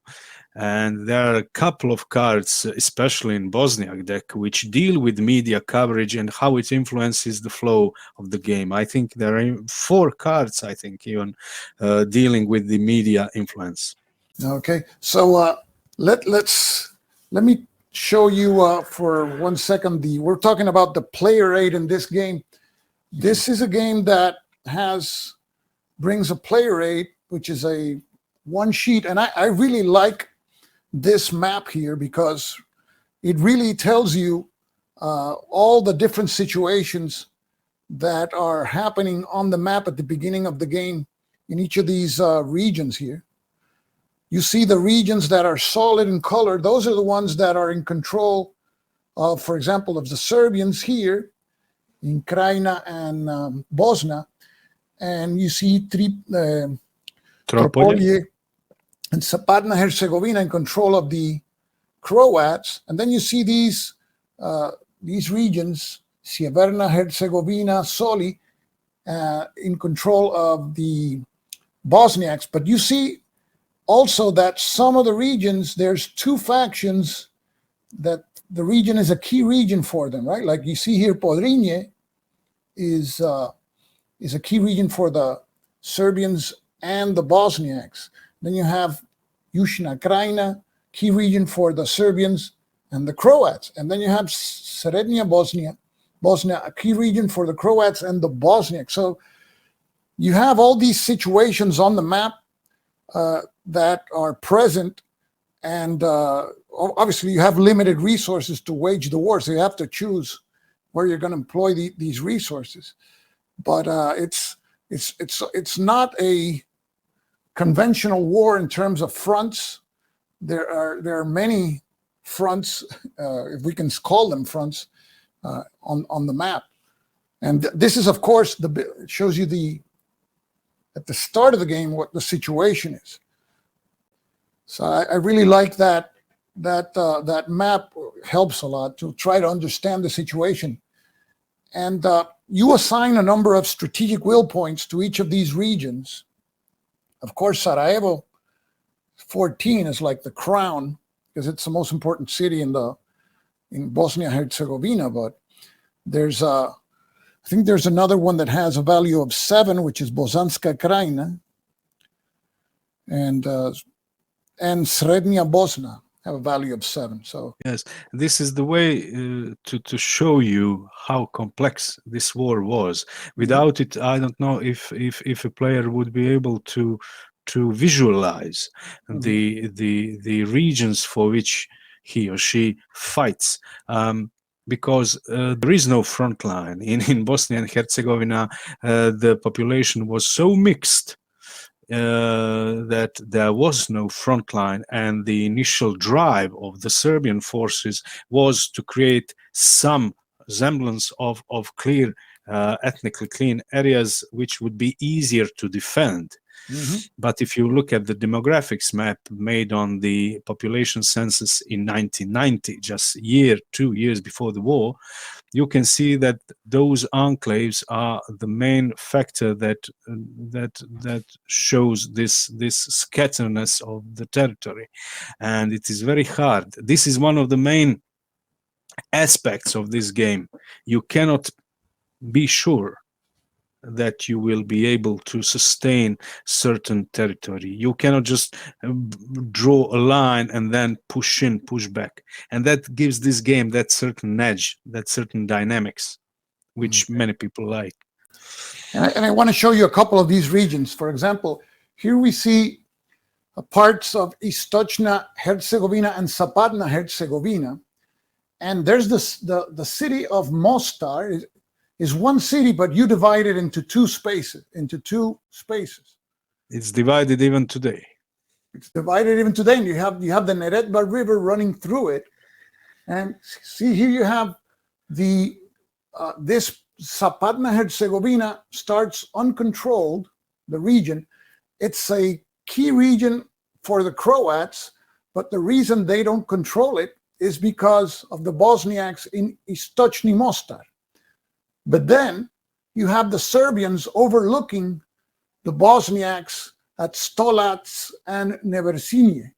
[SPEAKER 2] And there are a couple of cards, especially in Bosniak deck, which deal with media coverage and how it influences the flow of the game. I think there are 4 cards, I think, even dealing with the media influence.
[SPEAKER 1] Okay, so let me show you for 1 second. We're talking about the player aid in this game. This is a game that brings a player aid, which is a 1 sheet, and I really like this map here, because it really tells you all the different situations that are happening on the map at the beginning of the game in each of these regions here. You see the regions that are solid in color. Those are the ones that are in control of, for example, of the Serbians here in Krajina and Bosna. And you see Tropolje and Zapadna Herzegovina in control of the Croats. And then you see these regions, Sjeverna Herzegovina, Soli, in control of the Bosniaks. But you see also that some of the regions, there's 2 factions that the region is a key region for them, right? Like you see here, Podrinje is a key region for the Serbians and the Bosniaks. Then you have Južna Krajina, key region for the Serbians and the Croats. And then you have Srednja Bosnia, a key region for the Croats and the Bosniaks. So you have all these situations on the map that are present, and obviously you have limited resources to wage the war, so you have to choose where you're going to employ these resources. But it's not a conventional war in terms of fronts. There are many fronts, if we can call them fronts, on the map. And this is, of course, it shows you at the start of the game what the situation is. So I really like that map. Helps a lot to try to understand the situation. And you assign a number of strategic will points to each of these regions. Of course, Sarajevo 14 is like the crown, because it's the most important city in Bosnia Herzegovina. But I think there's another one that has a value of 7, which is Bosanska Krajina, and Srednja Bosna have a value of 7. So
[SPEAKER 2] yes, this is the way to show you how complex this war was. Without it, I don't know if a player would be able to visualize the regions for which he or she fights. Because there is no front line. In Bosnia and Herzegovina, the population was so mixed that there was no front line, and the initial drive of the Serbian forces was to create some semblance of clear, ethnically clean areas which would be easier to defend. But if you look at the demographics map made on the population census in 1990, just 2 years before the war, you can see that those enclaves are the main factor that shows this scatterness of the territory, and it is very hard. This is one of the main aspects of this game. You cannot be sure that you will be able to sustain certain territory. You cannot just draw a line and then push back. And that gives this game that certain edge, that certain dynamics, which many people like.
[SPEAKER 1] And I want to show you a couple of these regions. For example, here we see parts of Istočna Herzegovina and Zapadna Herzegovina. And there's the city of Mostar is one city, but you divide it into two spaces.
[SPEAKER 2] It's divided even today.
[SPEAKER 1] It's divided even today, and you have the Neretva River running through it. And see, here you have the this Zapadna Herzegovina starts uncontrolled, the region. It's a key region for the Croats, but the reason they don't control it is because of the Bosniaks in Istočni Mostar. But then you have the Serbians overlooking the Bosniaks at Stolac and Nevesinje.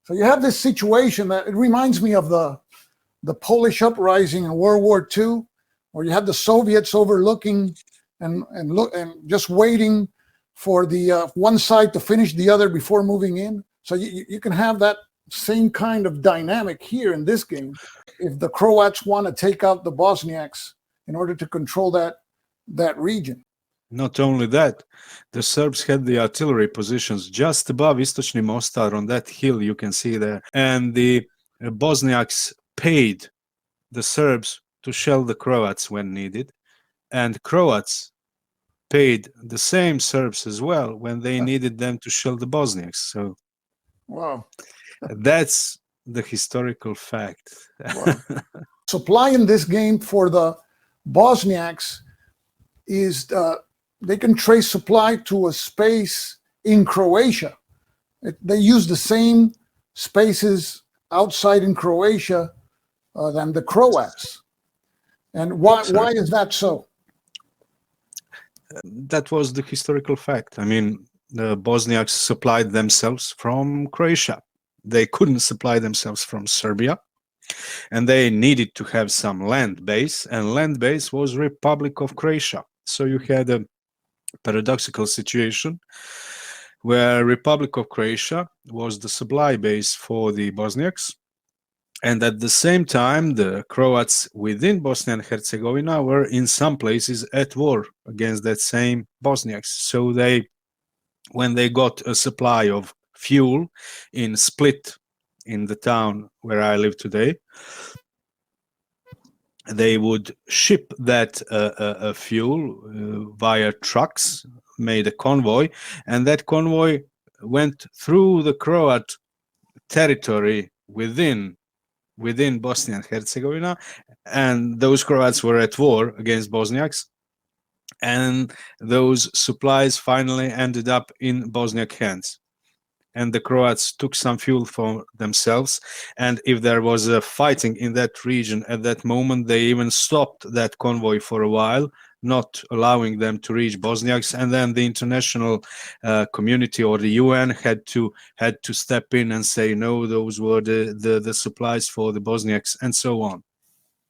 [SPEAKER 1] So you have this situation that it reminds me of the Polish uprising in World War II, where you had the Soviets overlooking and just waiting for the one side to finish the other before moving in. So you can have that same kind of dynamic here in this game. If the Croats want to take out the Bosniaks in order to control that region.
[SPEAKER 2] Not only that, the Serbs had the artillery positions just above Istočni Mostar on that hill you can see there. And the Bosniaks paid the Serbs to shell the Croats when needed. And Croats paid the same Serbs as well when they needed them to shell the Bosniaks. So
[SPEAKER 1] wow,
[SPEAKER 2] that's the historical fact.
[SPEAKER 1] Wow. Supply in this game for the Bosniaks is they can trace supply to a space in Croatia. They use the same spaces outside in Croatia than the Croats. And why is that so?
[SPEAKER 2] That was the historical fact. I mean, the Bosniaks supplied themselves from Croatia. They couldn't supply themselves from Serbia. And they needed to have some land base, and land base was Republic of Croatia. So you had a paradoxical situation where Republic of Croatia was the supply base for the Bosniaks, and at the same time the Croats within Bosnia and Herzegovina were in some places at war against that same Bosniaks. So when they got a supply of fuel in Split, in the town where I live today, they would ship that fuel via trucks, made a convoy, and that convoy went through the Croat territory within Bosnia and Herzegovina, and those Croats were at war against Bosniaks, and those supplies finally ended up in Bosniak hands. And the Croats took some fuel for themselves. And if there was a fighting in that region at that moment, they even stopped that convoy for a while, not allowing them to reach Bosniaks. And then the international community or the UN had to step in and say, no, those were the supplies for the Bosniaks, and so on.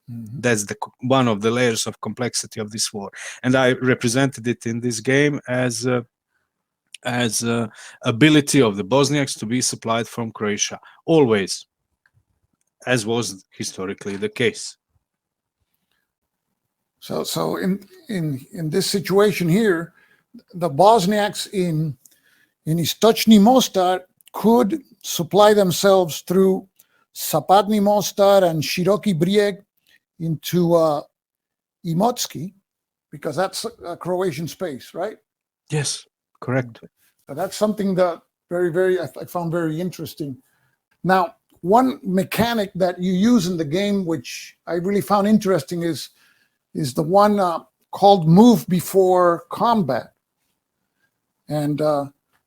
[SPEAKER 2] Mm-hmm. That's one of the layers of complexity of this war. And I represented it in this game as ability of the Bosniaks to be supplied from Croatia, always, as was historically the case.
[SPEAKER 1] So in this situation here, the Bosniaks in Istočni Mostar could supply themselves through Zapadni Mostar and Široki Brijeg into Imotski, because that's a Croatian space, right?
[SPEAKER 2] Yes, correct.
[SPEAKER 1] That's something that I found very interesting. Now, one mechanic that you use in the game, which I really found interesting, is the one called move before combat. And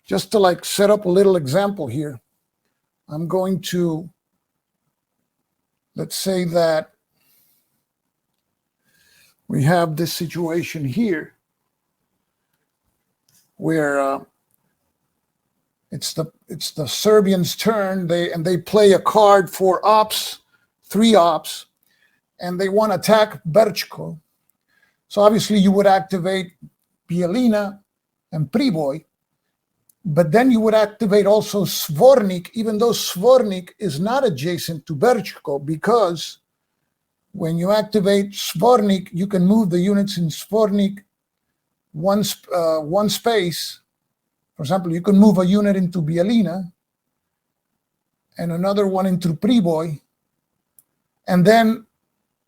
[SPEAKER 1] just to like set up a little example here, I'm going to, let's say that we have this situation here where it's the Serbians' turn. They play a card for ops, 3 ops, and they want to attack Brčko. So obviously you would activate Bijeljina and Priboj, but then you would activate also Zvornik, even though Zvornik is not adjacent to Brčko, because when you activate Zvornik, you can move the units in Zvornik one space. For example, you can move a unit into Bijeljina and another one into Priboj, and then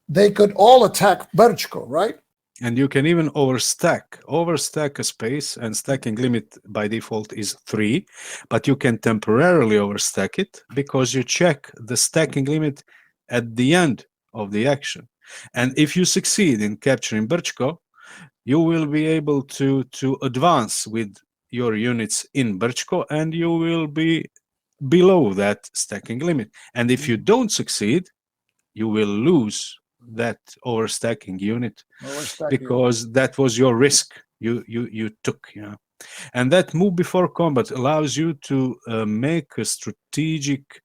[SPEAKER 1] they could all attack Brčko, right?
[SPEAKER 2] And you can even overstack a space, and stacking limit by default is 3, but you can temporarily overstack it because you check the stacking limit at the end of the action. And if you succeed in capturing Brčko, you will be able to advance with your units in Brčko, and you will be below that stacking limit. And if you don't succeed, you will lose that overstacking unit because that was your risk you took, you know. And that move before combat allows you to make a strategic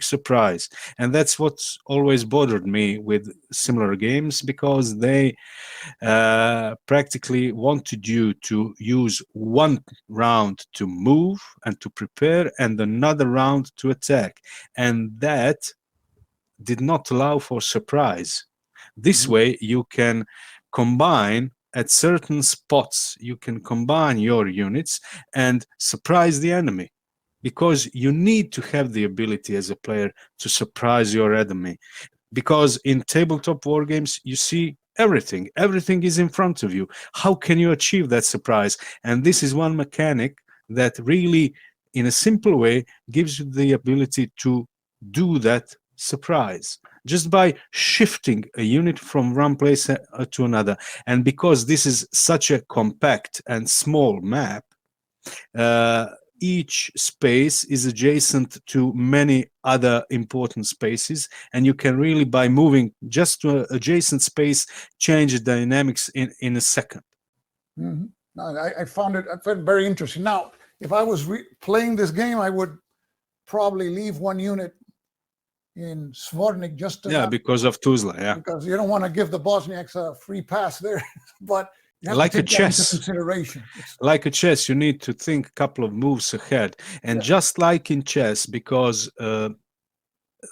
[SPEAKER 2] surprise, and that's what's always bothered me with similar games, because they practically wanted you to use one round to move and to prepare and another round to attack, and that did not allow for surprise. This way you can combine at certain spots, you can combine your units and surprise the enemy, because you need to have the ability as a player to surprise your enemy. Because in tabletop war games, you see everything is in front of you. How can you achieve that surprise? And this is one mechanic that really, in a simple way, gives you the ability to do that surprise just by shifting a unit from one place to another. And because this is such a compact and small map, each space is adjacent to many other important spaces, and you can really, by moving just to an adjacent space, change the dynamics in a second.
[SPEAKER 1] No, I found it very interesting. Now, if I was playing this game, I would probably leave one unit in Zvornik just to
[SPEAKER 2] because of Tuzla,
[SPEAKER 1] because you don't want to give the Bosniaks a free pass there. But you have
[SPEAKER 2] like
[SPEAKER 1] to
[SPEAKER 2] a
[SPEAKER 1] take that
[SPEAKER 2] chess,
[SPEAKER 1] into consideration.
[SPEAKER 2] like a chess, you need to think a couple of moves ahead, and just like in chess, because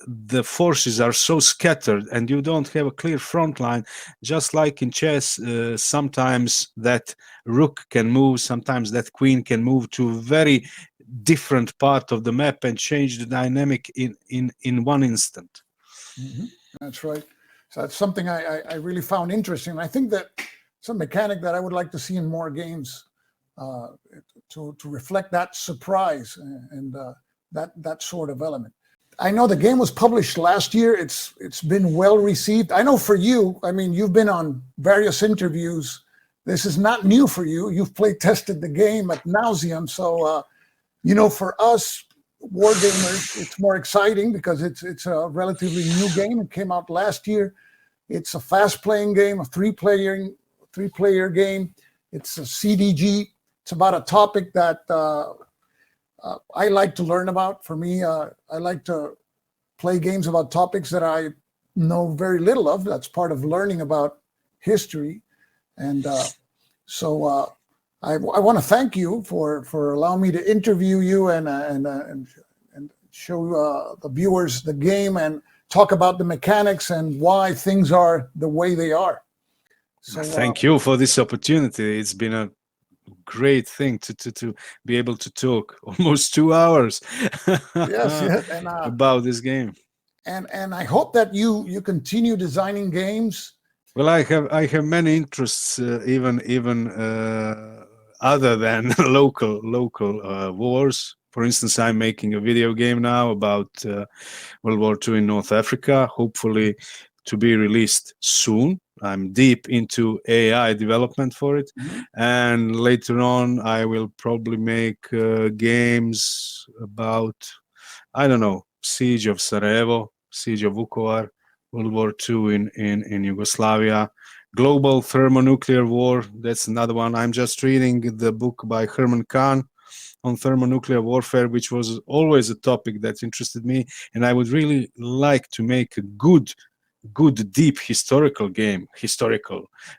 [SPEAKER 2] the forces are so scattered and you don't have a clear front line, just like in chess, sometimes that rook can move, sometimes that queen can move to a very different part of the map and change the dynamic in one instant.
[SPEAKER 1] That's right. So that's something I really found interesting. I think that it's a mechanic that I would like to see in more games, to reflect that surprise and that sort of element. I know the game was published last year. It's been well received. I know for you, I mean, you've been on various interviews. This is not new for you. You've play tested the game ad nauseum. So, you know, for us war gamers, it's more exciting because it's a relatively new game. It came out last year. It's a fast-playing game, a three-player game. It's a CDG. It's about a topic that I like to learn about. For me, I like to play games about topics that I know very little of. That's part of learning about history. And so I want to thank you for allowing me to interview you and show the viewers the game and talk about the mechanics and why things are the way they are. So
[SPEAKER 2] thank you for this opportunity. It's been a great thing to be able to talk almost 2 hours
[SPEAKER 1] yes, and,
[SPEAKER 2] about this game.
[SPEAKER 1] And I hope that you continue designing games.
[SPEAKER 2] Well, I have many interests, even other than local wars. For instance, I'm making a video game now about World War II in North Africa. Hopefully to be released soon. I'm deep into AI development for it. And later on, I will probably make games about, I don't know, Siege of Sarajevo, Siege of Vukovar, World War II in Yugoslavia, global thermonuclear war. That's another one. I'm just reading the book by Herman Kahn on thermonuclear warfare, which was always a topic that interested me. And I would really like to make a good, deep historical game,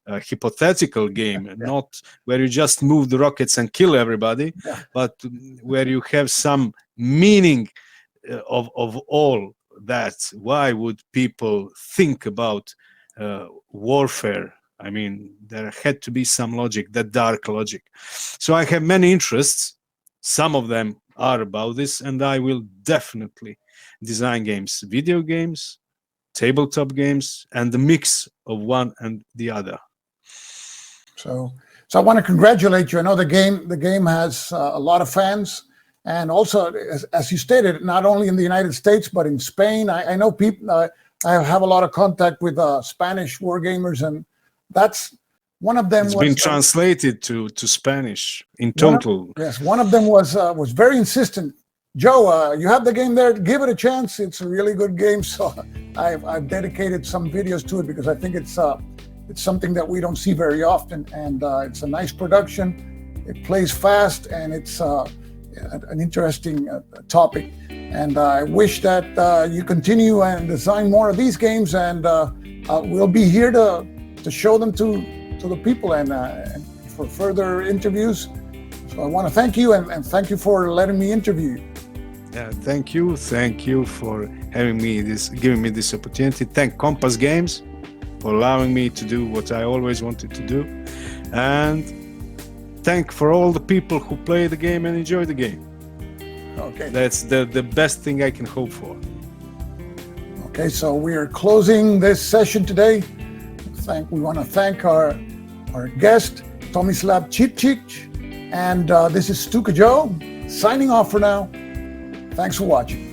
[SPEAKER 2] hypothetical game, not where you just move the rockets and kill everybody, but where you have some meaning of all that. Why would people think about warfare? I mean, there had to be some logic, that dark logic. So I have many interests. Some of them are about this, and I will definitely design games, video games, tabletop games, and the mix of one and the other.
[SPEAKER 1] So I want to congratulate you. I know the game has a lot of fans, and also, as you stated, not only in the United States but in Spain. I know people. I have a lot of contact with Spanish wargamers, and that's one of them.
[SPEAKER 2] It's been translated to Spanish in total.
[SPEAKER 1] One of them was very insistent. Joe, you have the game there. Give it a chance. It's a really good game. So I've dedicated some videos to it because I think it's something that we don't see very often, and it's a nice production. It plays fast, and it's an interesting topic. And I wish that you continue and design more of these games, and we'll be here to show them to the people and for further interviews. So I want to thank you, and thank you for letting me interview you.
[SPEAKER 2] Yeah, thank you for giving me this opportunity. Thank Compass Games for allowing me to do what I always wanted to do, and thank for all the people who play the game and enjoy the game.
[SPEAKER 1] Okay,
[SPEAKER 2] that's the best thing I can hope for.
[SPEAKER 1] Okay, so we are closing this session today. We want to thank our guest, Tomislav Čipčić, and this is Stuka Joe signing off for now. Thanks for watching.